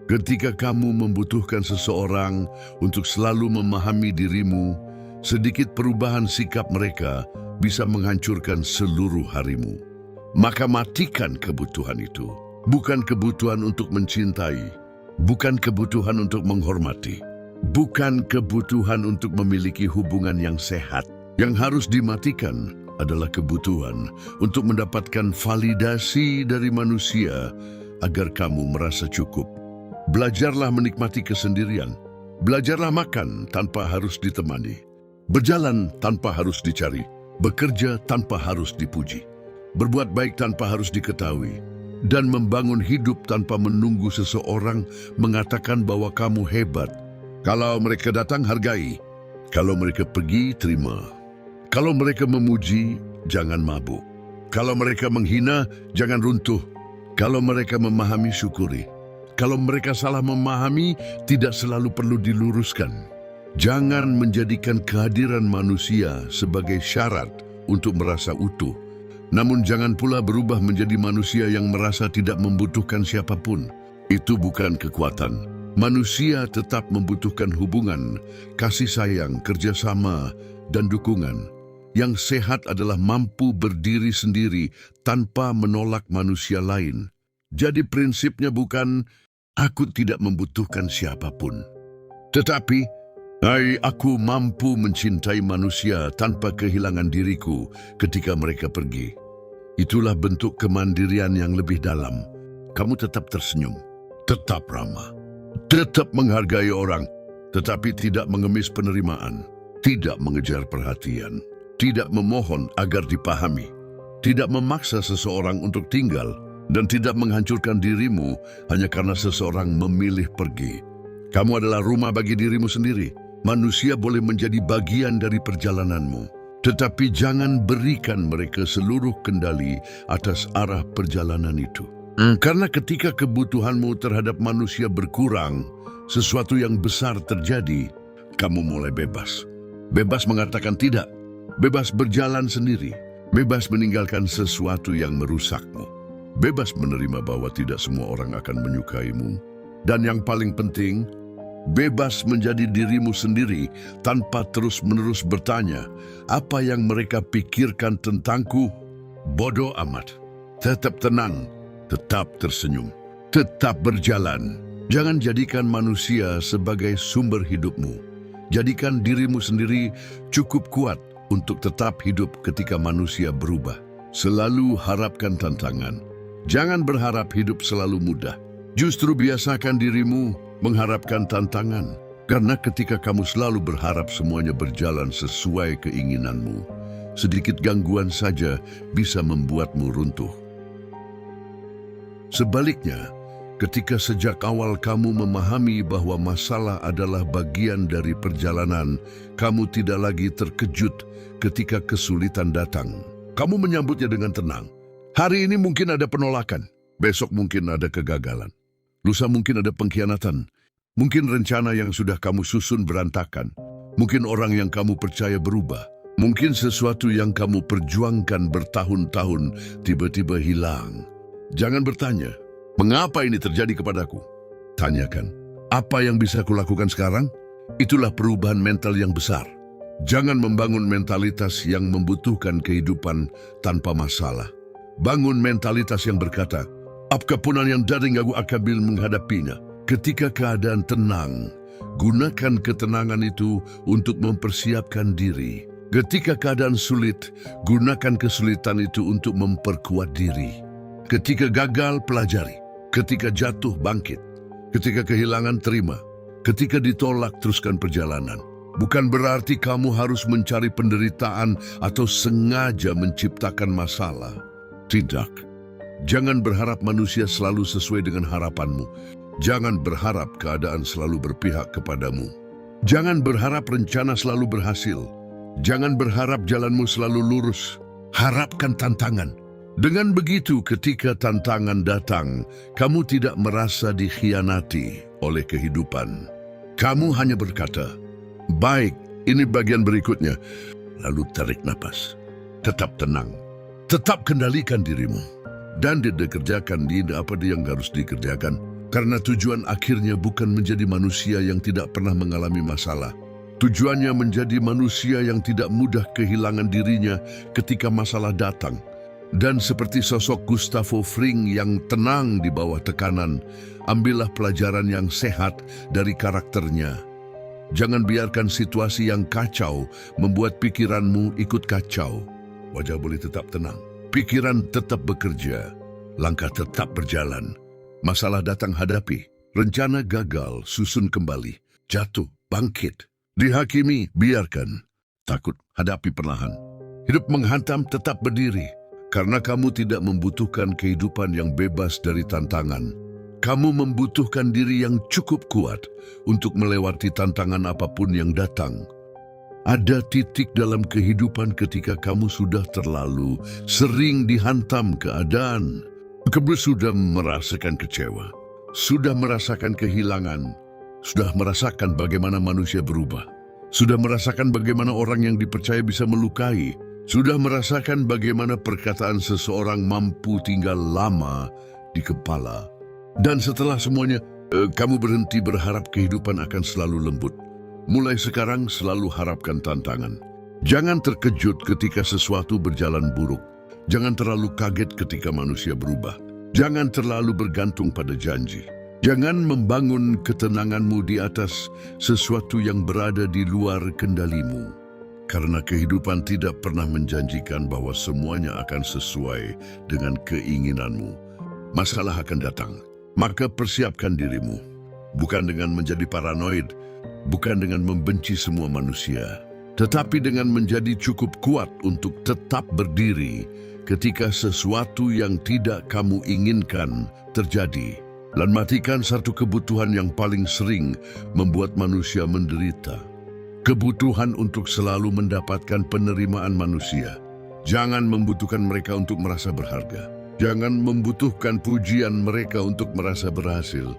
Ketika kamu membutuhkan seseorang untuk selalu memahami dirimu, sedikit perubahan sikap mereka bisa menghancurkan seluruh harimu. Maka matikan kebutuhan itu. Bukan kebutuhan untuk mencintai, bukan kebutuhan untuk menghormati, bukan kebutuhan untuk memiliki hubungan yang sehat. Yang harus dimatikan adalah kebutuhan untuk mendapatkan validasi dari manusia agar kamu merasa cukup. Belajarlah menikmati kesendirian. Belajarlah makan tanpa harus ditemani. Berjalan tanpa harus dicari. Bekerja tanpa harus dipuji. Berbuat baik tanpa harus diketahui. Dan membangun hidup tanpa menunggu seseorang mengatakan bahwa kamu hebat. Kalau mereka datang, hargai. Kalau mereka pergi, terima. Kalau mereka memuji, jangan mabuk. Kalau mereka menghina, jangan runtuh. Kalau mereka memahami, syukuri. Kalau mereka salah memahami, tidak selalu perlu diluruskan. Jangan menjadikan kehadiran manusia sebagai syarat untuk merasa utuh. Namun jangan pula berubah menjadi manusia yang merasa tidak membutuhkan siapapun. Itu bukan kekuatan. Manusia tetap membutuhkan hubungan, kasih sayang, kerjasama, dan dukungan. Yang sehat adalah mampu berdiri sendiri tanpa menolak manusia lain. Jadi prinsipnya bukan, aku tidak membutuhkan siapapun. Tetapi, aku mampu mencintai manusia tanpa kehilangan diriku ketika mereka pergi. Itulah bentuk kemandirian yang lebih dalam. Kamu tetap tersenyum, tetap ramah, tetap menghargai orang, tetapi tidak mengemis penerimaan, tidak mengejar perhatian, tidak memohon agar dipahami, tidak memaksa seseorang untuk tinggal, dan tidak menghancurkan dirimu hanya karena seseorang memilih pergi. Kamu adalah rumah bagi dirimu sendiri. Manusia boleh menjadi bagian dari perjalananmu, tetapi jangan berikan mereka seluruh kendali atas arah perjalanan itu. Karena ketika kebutuhanmu terhadap manusia berkurang, sesuatu yang besar terjadi, kamu mulai bebas. Bebas mengatakan tidak, bebas berjalan sendiri, bebas meninggalkan sesuatu yang merusakmu. Bebas menerima bahwa tidak semua orang akan menyukaimu. Dan yang paling penting, bebas menjadi dirimu sendiri tanpa terus-menerus bertanya, apa yang mereka pikirkan tentangku? Bodoh amat. Tetap tenang, tetap tersenyum, tetap berjalan. Jangan jadikan manusia sebagai sumber hidupmu. Jadikan dirimu sendiri cukup kuat untuk tetap hidup ketika manusia berubah. Selalu harapkan tantangan. Jangan berharap hidup selalu mudah. Justru biasakan dirimu mengharapkan tantangan. Karena ketika kamu selalu berharap semuanya berjalan sesuai keinginanmu, sedikit gangguan saja bisa membuatmu runtuh. Sebaliknya, ketika sejak awal kamu memahami bahwa masalah adalah bagian dari perjalanan, kamu tidak lagi terkejut ketika kesulitan datang. Kamu menyambutnya dengan tenang. Hari ini mungkin ada penolakan, besok mungkin ada kegagalan. Lusa mungkin ada pengkhianatan, mungkin rencana yang sudah kamu susun berantakan. Mungkin orang yang kamu percaya berubah. Mungkin sesuatu yang kamu perjuangkan bertahun-tahun tiba-tiba hilang. Jangan bertanya, mengapa ini terjadi kepadaku? Tanyakan, apa yang bisa kulakukan sekarang? Itulah perubahan mental yang besar. Jangan membangun mentalitas yang membutuhkan kehidupan tanpa masalah. Bangun mentalitas yang berkata, apapun yang datang aku akan menghadapinya. Ketika keadaan tenang, gunakan ketenangan itu untuk mempersiapkan diri. Ketika keadaan sulit, gunakan kesulitan itu untuk memperkuat diri. Ketika gagal, pelajari. Ketika jatuh, bangkit. Ketika kehilangan, terima. Ketika ditolak, teruskan perjalanan. Bukan berarti kamu harus mencari penderitaan atau sengaja menciptakan masalah. Tidak. Jangan berharap manusia selalu sesuai dengan harapanmu. Jangan berharap keadaan selalu berpihak kepadamu. Jangan berharap rencana selalu berhasil. Jangan berharap jalanmu selalu lurus. Harapkan tantangan. Dengan begitu, ketika tantangan datang, kamu tidak merasa dikhianati oleh kehidupan. Kamu hanya berkata, baik, ini bagian berikutnya. Lalu tarik napas. Tetap tenang. Tetap kendalikan dirimu. Dan dikerjakan apa yang harus dikerjakan. Karena tujuan akhirnya bukan menjadi manusia yang tidak pernah mengalami masalah. Tujuannya menjadi manusia yang tidak mudah kehilangan dirinya ketika masalah datang. Dan seperti sosok Gustavo Fring yang tenang di bawah tekanan, ambillah pelajaran yang sehat dari karakternya. Jangan biarkan situasi yang kacau membuat pikiranmu ikut kacau. Wajah boleh tetap tenang. Pikiran tetap bekerja. Langkah tetap berjalan. Masalah datang hadapi. Rencana gagal, susun kembali. Jatuh, bangkit. Dihakimi, biarkan. Takut, hadapi perlahan. Hidup menghantam, tetap berdiri. Karena kamu tidak membutuhkan kehidupan yang bebas dari tantangan. Kamu membutuhkan diri yang cukup kuat untuk melewati tantangan apapun yang datang. Ada titik dalam kehidupan ketika kamu sudah terlalu sering dihantam keadaan. Kamu sudah merasakan kecewa, sudah merasakan kehilangan, sudah merasakan bagaimana manusia berubah, sudah merasakan bagaimana orang yang dipercaya bisa melukai, sudah merasakan bagaimana perkataan seseorang mampu tinggal lama di kepala. Dan setelah semuanya, kamu berhenti berharap kehidupan akan selalu lembut. Mulai sekarang selalu harapkan tantangan. Jangan terkejut ketika sesuatu berjalan buruk. Jangan terlalu kaget ketika manusia berubah. Jangan terlalu bergantung pada janji. Jangan membangun ketenanganmu di atas sesuatu yang berada di luar kendalimu. Karena kehidupan tidak pernah menjanjikan bahwa semuanya akan sesuai dengan keinginanmu. Masalah akan datang, maka persiapkan dirimu. Bukan dengan menjadi paranoid, bukan dengan membenci semua manusia, tetapi dengan menjadi cukup kuat untuk tetap berdiri ketika sesuatu yang tidak kamu inginkan terjadi. Dan matikan satu kebutuhan yang paling sering membuat manusia menderita. Kebutuhan untuk selalu mendapatkan penerimaan manusia. Jangan membutuhkan mereka untuk merasa berharga. Jangan membutuhkan pujian mereka untuk merasa berhasil.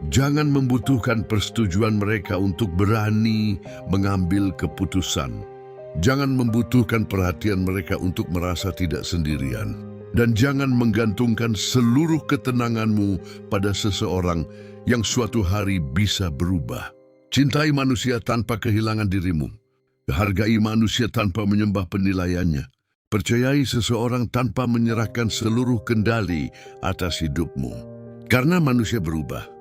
Jangan membutuhkan persetujuan mereka untuk berani mengambil keputusan. Jangan membutuhkan perhatian mereka untuk merasa tidak sendirian. Dan jangan menggantungkan seluruh ketenanganmu pada seseorang yang suatu hari bisa berubah. Cintai manusia tanpa kehilangan dirimu. Hargai manusia tanpa menyembah penilaiannya. Percayai seseorang tanpa menyerahkan seluruh kendali atas hidupmu. Karena manusia berubah,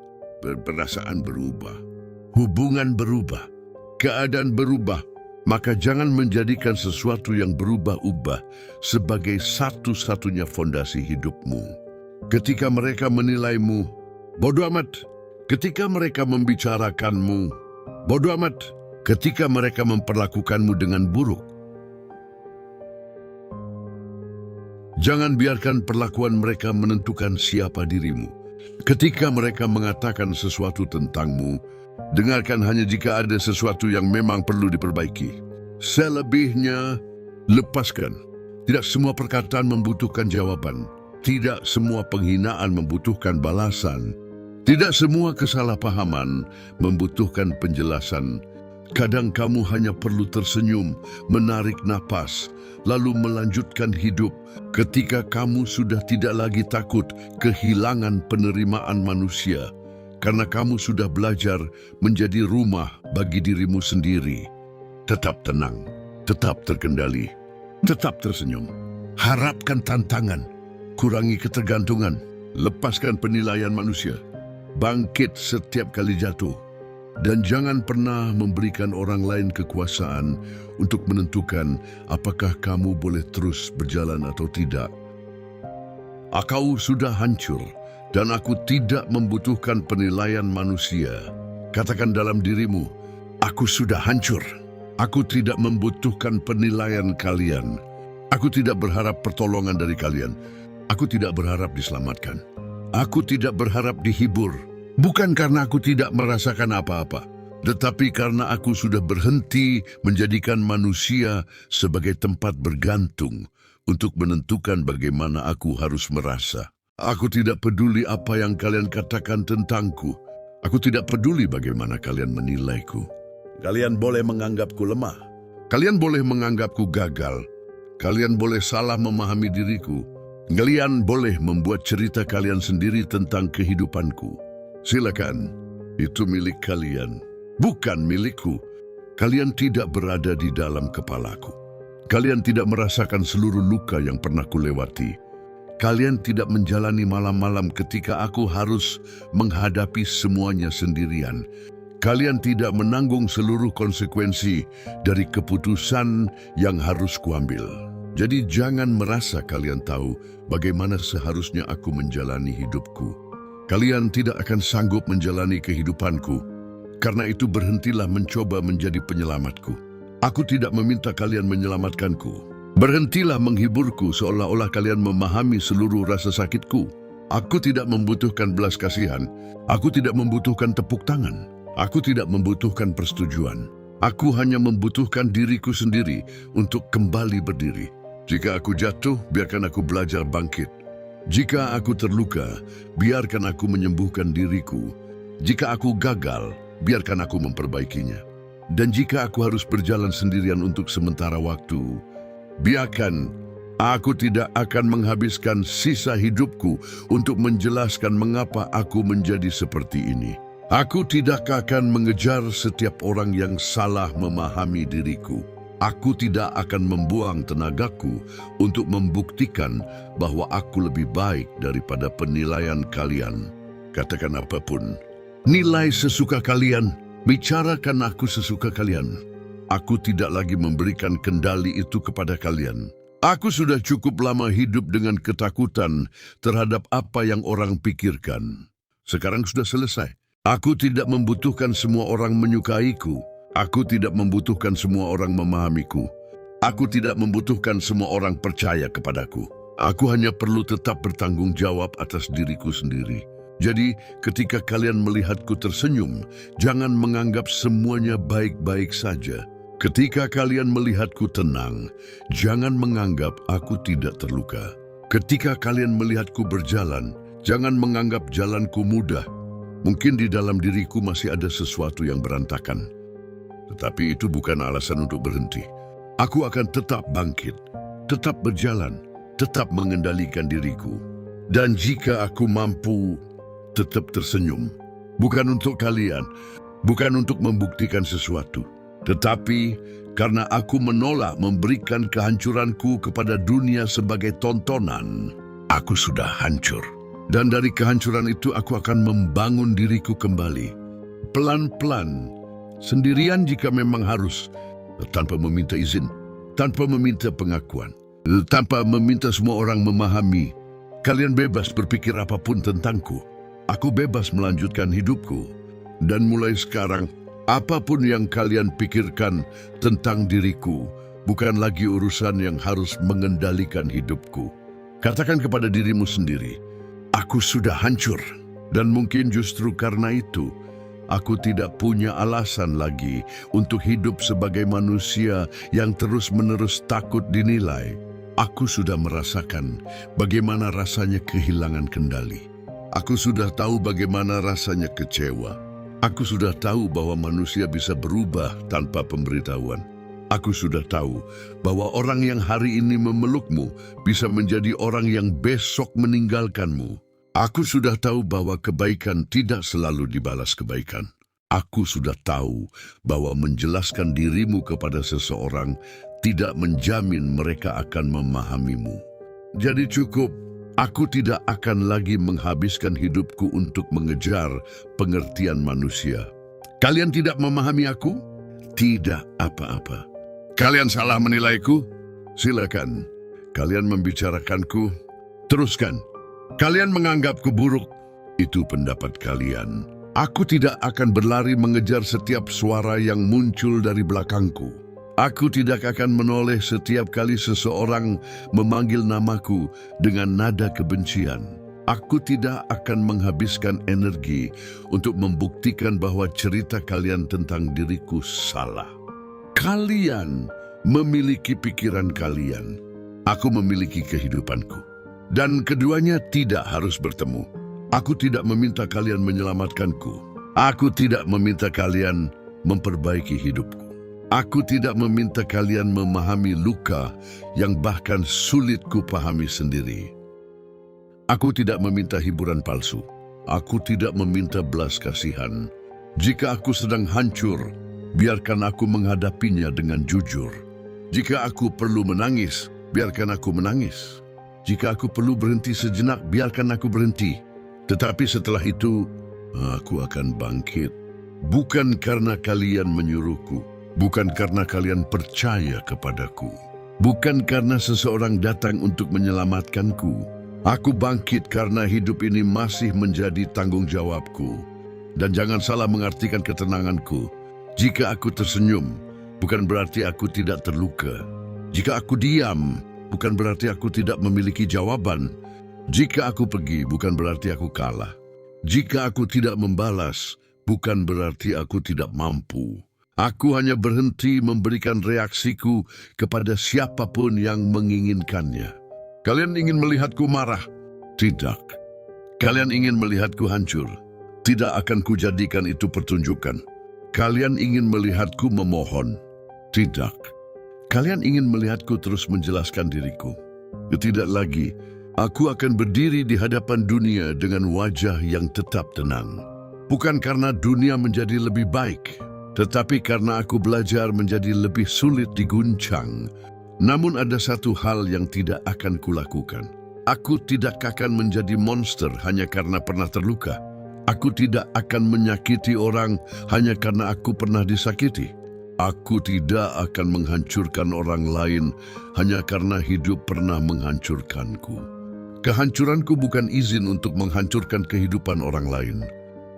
perasaan berubah, hubungan berubah, keadaan berubah, maka jangan menjadikan sesuatu yang berubah-ubah sebagai satu-satunya fondasi hidupmu. Ketika mereka menilaimu, bodoh amat. Ketika mereka membicarakanmu, bodoh amat. Ketika mereka memperlakukanmu dengan buruk, jangan biarkan perlakuan mereka menentukan siapa dirimu. Ketika mereka mengatakan sesuatu tentangmu, dengarkan hanya jika ada sesuatu yang memang perlu diperbaiki. Selebihnya, lepaskan. Tidak semua perkataan membutuhkan jawaban. Tidak semua penghinaan membutuhkan balasan. Tidak semua kesalahpahaman membutuhkan penjelasan. Kadang kamu hanya perlu tersenyum, menarik napas, lalu melanjutkan hidup ketika kamu sudah tidak lagi takut kehilangan penerimaan manusia, karena kamu sudah belajar menjadi rumah bagi dirimu sendiri. Tetap tenang, tetap terkendali, tetap tersenyum. Harapkan tantangan, kurangi ketergantungan, lepaskan penilaian manusia, bangkit setiap kali jatuh. Dan jangan pernah memberikan orang lain kekuasaan untuk menentukan apakah kamu boleh terus berjalan atau tidak. Kau sudah hancur dan aku tidak membutuhkan penilaian manusia. Katakan dalam dirimu, aku sudah hancur. Aku tidak membutuhkan penilaian kalian. Aku tidak berharap pertolongan dari kalian. Aku tidak berharap diselamatkan. Aku tidak berharap dihibur. Bukan karena aku tidak merasakan apa-apa, tetapi karena aku sudah berhenti menjadikan manusia sebagai tempat bergantung untuk menentukan bagaimana aku harus merasa. Aku tidak peduli apa yang kalian katakan tentangku. Aku tidak peduli bagaimana kalian menilaiku. Kalian boleh menganggapku lemah. Kalian boleh menganggapku gagal. Kalian boleh salah memahami diriku. Kalian boleh membuat cerita kalian sendiri tentang kehidupanku. Silakan, itu milik kalian, bukan milikku. Kalian tidak berada di dalam kepalaku. Kalian tidak merasakan seluruh luka yang pernah kulewati. Kalian tidak menjalani malam-malam ketika aku harus menghadapi semuanya sendirian. Kalian tidak menanggung seluruh konsekuensi dari keputusan yang harus kuambil. Jadi jangan merasa kalian tahu bagaimana seharusnya aku menjalani hidupku. Kalian tidak akan sanggup menjalani kehidupanku. Karena itu berhentilah mencoba menjadi penyelamatku. Aku tidak meminta kalian menyelamatkanku. Berhentilah menghiburku seolah-olah kalian memahami seluruh rasa sakitku. Aku tidak membutuhkan belas kasihan. Aku tidak membutuhkan tepuk tangan. Aku tidak membutuhkan persetujuan. Aku hanya membutuhkan diriku sendiri untuk kembali berdiri. Jika aku jatuh, biarkan aku belajar bangkit. Jika aku terluka, biarkan aku menyembuhkan diriku. Jika aku gagal, biarkan aku memperbaikinya. Dan jika aku harus berjalan sendirian untuk sementara waktu, biarkan aku tidak akan menghabiskan sisa hidupku untuk menjelaskan mengapa aku menjadi seperti ini. Aku tidak akan mengejar setiap orang yang salah memahami diriku. Aku tidak akan membuang tenagaku untuk membuktikan bahwa aku lebih baik daripada penilaian kalian. Katakan apapun, nilai sesuka kalian, bicarakan aku sesuka kalian. Aku tidak lagi memberikan kendali itu kepada kalian. Aku sudah cukup lama hidup dengan ketakutan terhadap apa yang orang pikirkan. Sekarang sudah selesai. Aku tidak membutuhkan semua orang menyukaiku. Aku tidak membutuhkan semua orang memahamiku. Aku tidak membutuhkan semua orang percaya kepadaku. Aku hanya perlu tetap bertanggung jawab atas diriku sendiri. Jadi, ketika kalian melihatku tersenyum, jangan menganggap semuanya baik-baik saja. Ketika kalian melihatku tenang, jangan menganggap aku tidak terluka. Ketika kalian melihatku berjalan, jangan menganggap jalanku mudah. Mungkin di dalam diriku masih ada sesuatu yang berantakan. Tetapi itu bukan alasan untuk berhenti. Aku akan tetap bangkit, tetap berjalan, tetap mengendalikan diriku. Dan jika aku mampu, tetap tersenyum. Bukan untuk kalian, bukan untuk membuktikan sesuatu. Tetapi karena aku menolak memberikan kehancuranku kepada dunia sebagai tontonan, aku sudah hancur. Dan dari kehancuran itu aku akan membangun diriku kembali. Pelan-pelan, sendirian jika memang harus, tanpa meminta izin, tanpa meminta pengakuan, tanpa meminta semua orang memahami. Kalian bebas berpikir apapun tentangku. Aku bebas melanjutkan hidupku. Dan mulai sekarang, apapun yang kalian pikirkan tentang diriku, bukan lagi urusan yang harus mengendalikan hidupku. Katakan kepada dirimu sendiri, aku sudah hancur. Dan mungkin justru karena itu, aku tidak punya alasan lagi untuk hidup sebagai manusia yang terus-menerus takut dinilai. Aku sudah merasakan bagaimana rasanya kehilangan kendali. Aku sudah tahu bagaimana rasanya kecewa. Aku sudah tahu bahwa manusia bisa berubah tanpa pemberitahuan. Aku sudah tahu bahwa orang yang hari ini memelukmu bisa menjadi orang yang besok meninggalkanmu. Aku sudah tahu bahwa kebaikan tidak selalu dibalas kebaikan. Aku sudah tahu bahwa menjelaskan dirimu kepada seseorang tidak menjamin mereka akan memahamimu. Jadi cukup. Aku tidak akan lagi menghabiskan hidupku untuk mengejar pengertian manusia. Kalian tidak memahami aku? Tidak apa-apa. Kalian salah menilaiku? Silakan. Kalian membicarakanku? Teruskan. Kalian menganggapku buruk? Itu pendapat kalian. Aku tidak akan berlari mengejar setiap suara yang muncul dari belakangku. Aku tidak akan menoleh setiap kali seseorang memanggil namaku dengan nada kebencian. Aku tidak akan menghabiskan energi untuk membuktikan bahwa cerita kalian tentang diriku salah. Kalian memiliki pikiran kalian. Aku memiliki kehidupanku. Dan keduanya tidak harus bertemu. Aku tidak meminta kalian menyelamatkanku. Aku tidak meminta kalian memperbaiki hidupku. Aku tidak meminta kalian memahami luka yang bahkan sulit kupahami sendiri. Aku tidak meminta hiburan palsu. Aku tidak meminta belas kasihan. Jika aku sedang hancur, biarkan aku menghadapinya dengan jujur. Jika aku perlu menangis, biarkan aku menangis. Jika aku perlu berhenti sejenak, biarkan aku berhenti. Tetapi setelah itu, aku akan bangkit. Bukan karena kalian menyuruhku. Bukan karena kalian percaya kepadaku. Bukan karena seseorang datang untuk menyelamatkanku. Aku bangkit karena hidup ini masih menjadi tanggung jawabku. Dan jangan salah mengartikan ketenanganku. Jika aku tersenyum, bukan berarti aku tidak terluka. Jika aku diam, bukan berarti aku tidak memiliki jawaban. Jika aku pergi, bukan berarti aku kalah. Jika aku tidak membalas, bukan berarti aku tidak mampu. Aku hanya berhenti memberikan reaksiku kepada siapapun yang menginginkannya. Kalian ingin melihatku marah? Tidak. Kalian ingin melihatku hancur? Tidak akan kujadikan itu pertunjukan. Kalian ingin melihatku memohon? Tidak. Kalian ingin melihatku terus menjelaskan diriku? Tidak lagi. Aku akan berdiri di hadapan dunia dengan wajah yang tetap tenang. Bukan karena dunia menjadi lebih baik, tetapi karena aku belajar menjadi lebih sulit diguncang. Namun ada satu hal yang tidak akan kulakukan. Aku tidak akan menjadi monster hanya karena pernah terluka. Aku tidak akan menyakiti orang hanya karena aku pernah disakiti. Aku tidak akan menghancurkan orang lain hanya karena hidup pernah menghancurkanku. Kehancuranku bukan izin untuk menghancurkan kehidupan orang lain.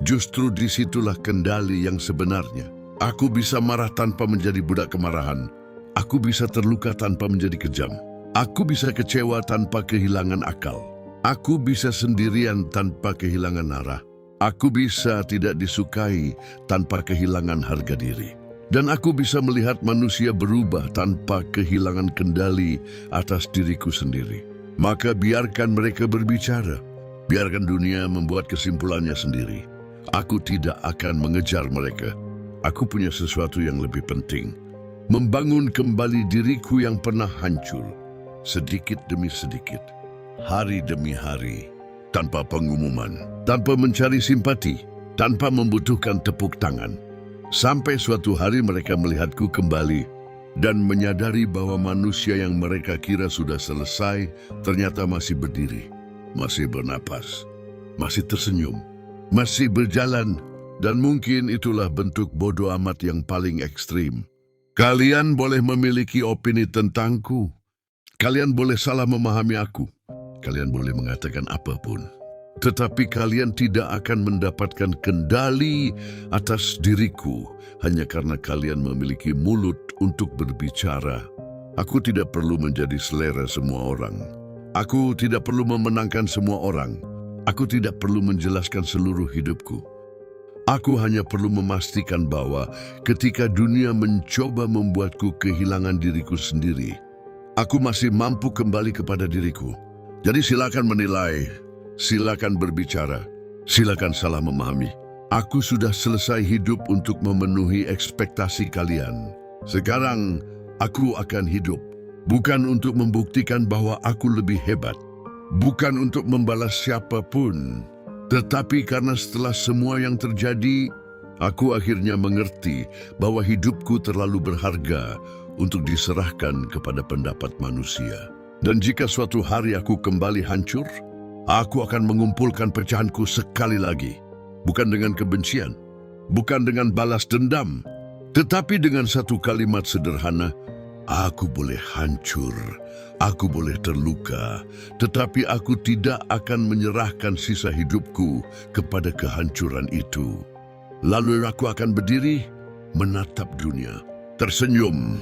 Justru disitulah kendali yang sebenarnya. Aku bisa marah tanpa menjadi budak kemarahan. Aku bisa terluka tanpa menjadi kejam. Aku bisa kecewa tanpa kehilangan akal. Aku bisa sendirian tanpa kehilangan arah. Aku bisa tidak disukai tanpa kehilangan harga diri. Dan aku bisa melihat manusia berubah tanpa kehilangan kendali atas diriku sendiri. Maka biarkan mereka berbicara. Biarkan dunia membuat kesimpulannya sendiri. Aku tidak akan mengejar mereka. Aku punya sesuatu yang lebih penting. Membangun kembali diriku yang pernah hancur. Sedikit demi sedikit. Hari demi hari. Tanpa pengumuman. Tanpa mencari simpati. Tanpa membutuhkan tepuk tangan. Sampai suatu hari mereka melihatku kembali. Dan menyadari bahwa manusia yang mereka kira sudah selesai ternyata masih berdiri. Masih bernapas. Masih tersenyum. Masih berjalan. Dan mungkin itulah bentuk bodoh amat yang paling ekstrim. Kalian boleh memiliki opini tentangku. Kalian boleh salah memahami aku. Kalian boleh mengatakan apapun. Tetapi kalian tidak akan mendapatkan kendali atas diriku hanya karena kalian memiliki mulut untuk berbicara. Aku tidak perlu menjadi selera semua orang. Aku tidak perlu memenangkan semua orang. Aku tidak perlu menjelaskan seluruh hidupku. Aku hanya perlu memastikan bahwa ketika dunia mencoba membuatku kehilangan diriku sendiri, aku masih mampu kembali kepada diriku. Jadi silakan menilai, silakan berbicara, silakan salah memahami. Aku sudah selesai hidup untuk memenuhi ekspektasi kalian. Sekarang, aku akan hidup. Bukan untuk membuktikan bahwa aku lebih hebat. Bukan untuk membalas siapapun. Tetapi karena setelah semua yang terjadi, aku akhirnya mengerti bahwa hidupku terlalu berharga untuk diserahkan kepada pendapat manusia. Dan jika suatu hari aku kembali hancur, aku akan mengumpulkan pecahanku sekali lagi. Bukan dengan kebencian, bukan dengan balas dendam, tetapi dengan satu kalimat sederhana, aku boleh hancur, aku boleh terluka, tetapi aku tidak akan menyerahkan sisa hidupku kepada kehancuran itu. Lalu aku akan berdiri, menatap dunia, tersenyum,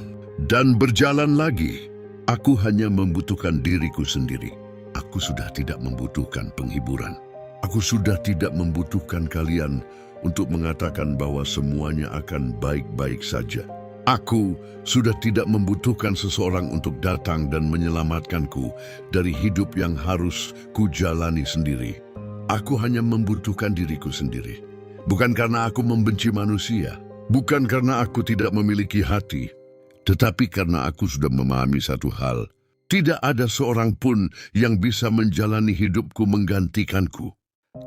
dan berjalan lagi. Aku hanya membutuhkan diriku sendiri. Aku sudah tidak membutuhkan penghiburan. Aku sudah tidak membutuhkan kalian untuk mengatakan bahwa semuanya akan baik-baik saja. Aku sudah tidak membutuhkan seseorang untuk datang dan menyelamatkanku dari hidup yang harus kujalani sendiri. Aku hanya membutuhkan diriku sendiri. Bukan karena aku membenci manusia, bukan karena aku tidak memiliki hati, tetapi karena aku sudah memahami satu hal. Tidak ada seorang pun yang bisa menjalani hidupku menggantikanku.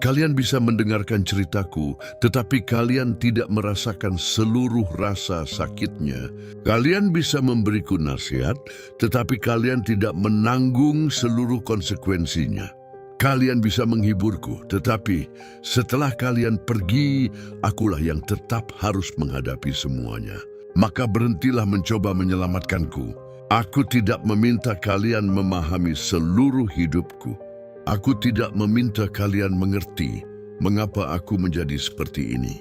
Kalian bisa mendengarkan ceritaku, tetapi kalian tidak merasakan seluruh rasa sakitnya. Kalian bisa memberiku nasihat, tetapi kalian tidak menanggung seluruh konsekuensinya. Kalian bisa menghiburku, tetapi setelah kalian pergi, akulah yang tetap harus menghadapi semuanya. Maka berhentilah mencoba menyelamatkanku. Aku tidak meminta kalian memahami seluruh hidupku. Aku tidak meminta kalian mengerti mengapa aku menjadi seperti ini.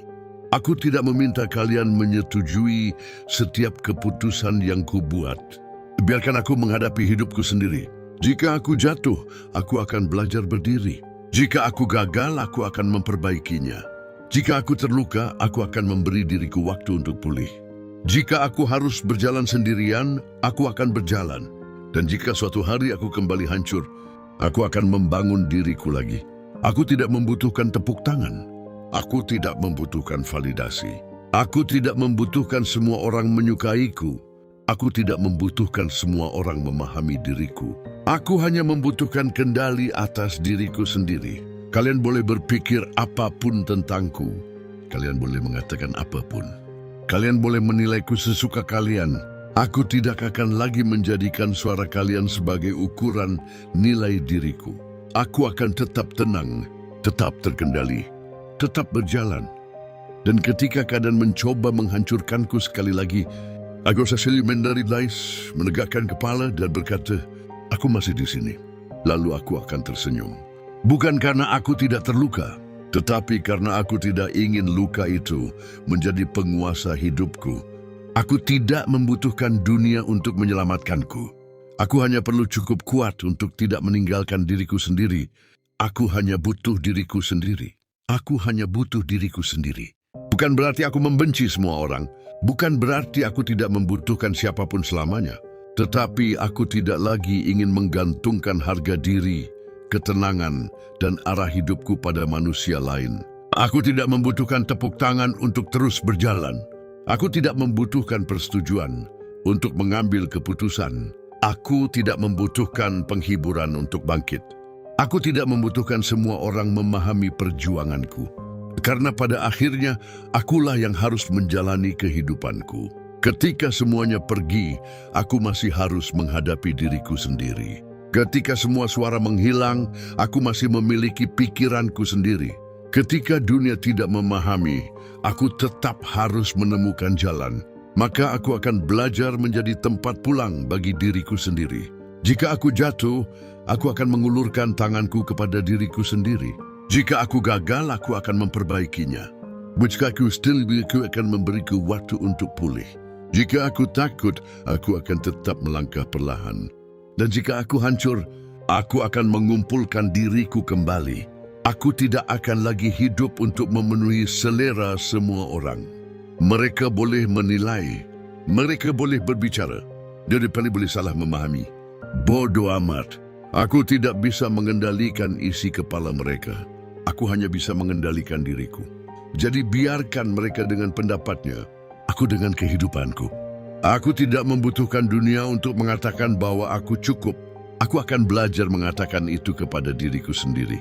Aku tidak meminta kalian menyetujui setiap keputusan yang kubuat. Biarkan aku menghadapi hidupku sendiri. Jika aku jatuh, aku akan belajar berdiri. Jika aku gagal, aku akan memperbaikinya. Jika aku terluka, aku akan memberi diriku waktu untuk pulih. Jika aku harus berjalan sendirian, aku akan berjalan. Dan jika suatu hari aku kembali hancur, aku akan membangun diriku lagi. Aku tidak membutuhkan tepuk tangan. Aku tidak membutuhkan validasi. Aku tidak membutuhkan semua orang menyukaiku. Aku tidak membutuhkan semua orang memahami diriku. Aku hanya membutuhkan kendali atas diriku sendiri. Kalian boleh berpikir apapun tentangku. Kalian boleh mengatakan apapun. Kalian boleh menilaiku sesuka kalian. Aku tidak akan lagi menjadikan suara kalian sebagai ukuran nilai diriku. Aku akan tetap tenang, tetap terkendali, tetap berjalan. Dan ketika keadaan mencoba menghancurkanku sekali lagi, aku sesekali menderilais, menegakkan kepala dan berkata, aku masih di sini. Lalu aku akan tersenyum. Bukan karena aku tidak terluka, tetapi karena aku tidak ingin luka itu menjadi penguasa hidupku. Aku tidak membutuhkan dunia untuk menyelamatkanku. Aku hanya perlu cukup kuat untuk tidak meninggalkan diriku sendiri. Aku hanya butuh diriku sendiri. Aku hanya butuh diriku sendiri. Bukan berarti aku membenci semua orang. Bukan berarti aku tidak membutuhkan siapapun selamanya. Tetapi aku tidak lagi ingin menggantungkan harga diri, ketenangan, dan arah hidupku pada manusia lain. Aku tidak membutuhkan tepuk tangan untuk terus berjalan. Aku tidak membutuhkan persetujuan untuk mengambil keputusan. Aku tidak membutuhkan penghiburan untuk bangkit. Aku tidak membutuhkan semua orang memahami perjuanganku. Karena pada akhirnya, akulah yang harus menjalani kehidupanku. Ketika semuanya pergi, aku masih harus menghadapi diriku sendiri. Ketika semua suara menghilang, aku masih memiliki pikiranku sendiri. Ketika dunia tidak memahami, aku tetap harus menemukan jalan. Maka aku akan belajar menjadi tempat pulang bagi diriku sendiri. Jika aku jatuh, aku akan mengulurkan tanganku kepada diriku sendiri. Jika aku gagal, aku akan memperbaikinya. Jika aku aku akan memberiku waktu untuk pulih. Jika aku takut, aku akan tetap melangkah perlahan. Dan jika aku hancur, aku akan mengumpulkan diriku kembali. Aku tidak akan lagi hidup untuk memenuhi selera semua orang. Mereka boleh menilai, mereka boleh berbicara, daripada boleh salah memahami. Bodoh amat. Aku tidak bisa mengendalikan isi kepala mereka. Aku hanya bisa mengendalikan diriku. Jadi biarkan mereka dengan pendapatnya, aku dengan kehidupanku. Aku tidak membutuhkan dunia untuk mengatakan bahwa aku cukup. Aku akan belajar mengatakan itu kepada diriku sendiri.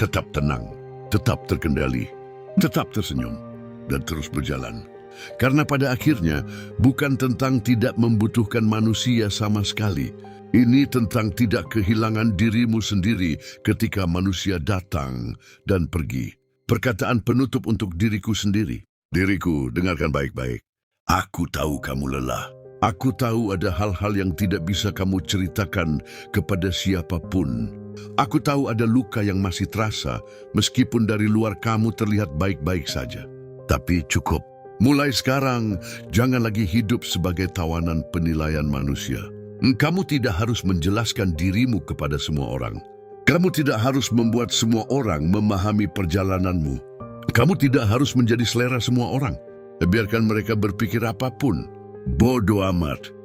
Tetap tenang, tetap terkendali, tetap tersenyum, dan terus berjalan. Karena pada akhirnya bukan tentang tidak membutuhkan manusia sama sekali. Ini tentang tidak kehilangan dirimu sendiri ketika manusia datang dan pergi. Perkataan penutup untuk diriku sendiri. Diriku, dengarkan baik-baik. Aku tahu kamu lelah. Aku tahu ada hal-hal yang tidak bisa kamu ceritakan kepada siapapun. Aku tahu ada luka yang masih terasa, meskipun dari luar kamu terlihat baik-baik saja. Tapi cukup. Mulai sekarang, jangan lagi hidup sebagai tawanan penilaian manusia. Kamu tidak harus menjelaskan dirimu kepada semua orang. Kamu tidak harus membuat semua orang memahami perjalananmu. Kamu tidak harus menjadi selera semua orang. Biarkan mereka berpikir apapun. Bodoh amat.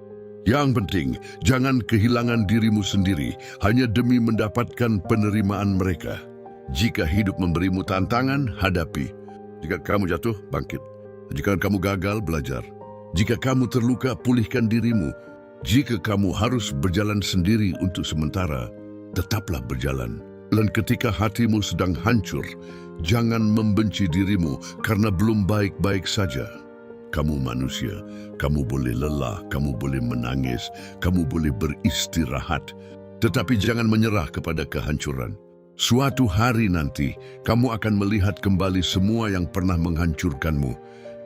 Yang penting, jangan kehilangan dirimu sendiri hanya demi mendapatkan penerimaan mereka. Jika hidup memberimu tantangan, hadapi. Jika kamu jatuh, bangkit. Jika kamu gagal, belajar. Jika kamu terluka, pulihkan dirimu. Jika kamu harus berjalan sendiri untuk sementara, tetaplah berjalan. Dan ketika hatimu sedang hancur, jangan membenci dirimu karena belum baik-baik saja. Kamu manusia, kamu boleh lelah, kamu boleh menangis, kamu boleh beristirahat. Tetapi jangan menyerah kepada kehancuran. Suatu hari nanti, kamu akan melihat kembali semua yang pernah menghancurkanmu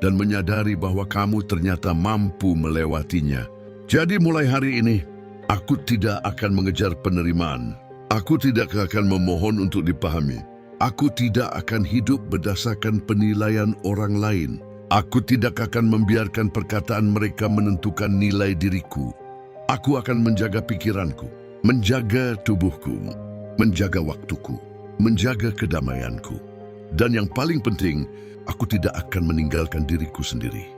dan menyadari bahwa kamu ternyata mampu melewatinya. Jadi mulai hari ini, aku tidak akan mengejar penerimaan. Aku tidak akan memohon untuk dipahami. Aku tidak akan hidup berdasarkan penilaian orang lain. Aku tidak akan membiarkan perkataan mereka menentukan nilai diriku. Aku akan menjaga pikiranku, menjaga tubuhku, menjaga waktuku, menjaga kedamaianku. Dan yang paling penting, aku tidak akan meninggalkan diriku sendiri.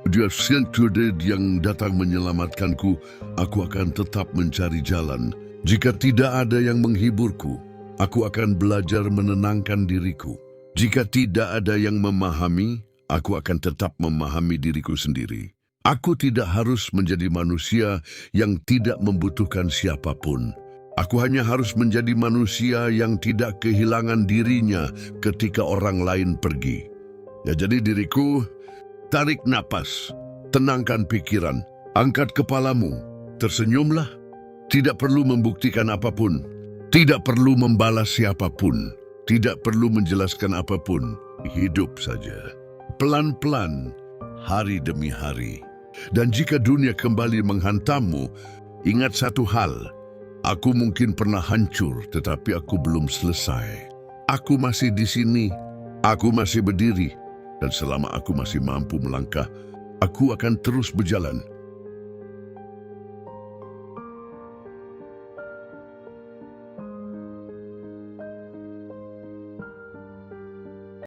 Dia sendiri yang datang menyelamatkanku, aku akan tetap mencari jalan. Jika tidak ada yang menghiburku, aku akan belajar menenangkan diriku. Jika tidak ada yang memahami, aku akan tetap memahami diriku sendiri. Aku tidak harus menjadi manusia yang tidak membutuhkan siapapun. Aku hanya harus menjadi manusia yang tidak kehilangan dirinya ketika orang lain pergi. Ya, jadi diriku, tarik napas, tenangkan pikiran, angkat kepalamu, tersenyumlah. Tidak perlu membuktikan apapun, tidak perlu membalas siapapun, tidak perlu menjelaskan apapun. Hidup saja, pelan-pelan, hari demi hari. Dan jika dunia kembali menghantammu, ingat satu hal, aku mungkin pernah hancur, tetapi aku belum selesai. Aku masih di sini, aku masih berdiri, dan selama aku masih mampu melangkah, aku akan terus berjalan.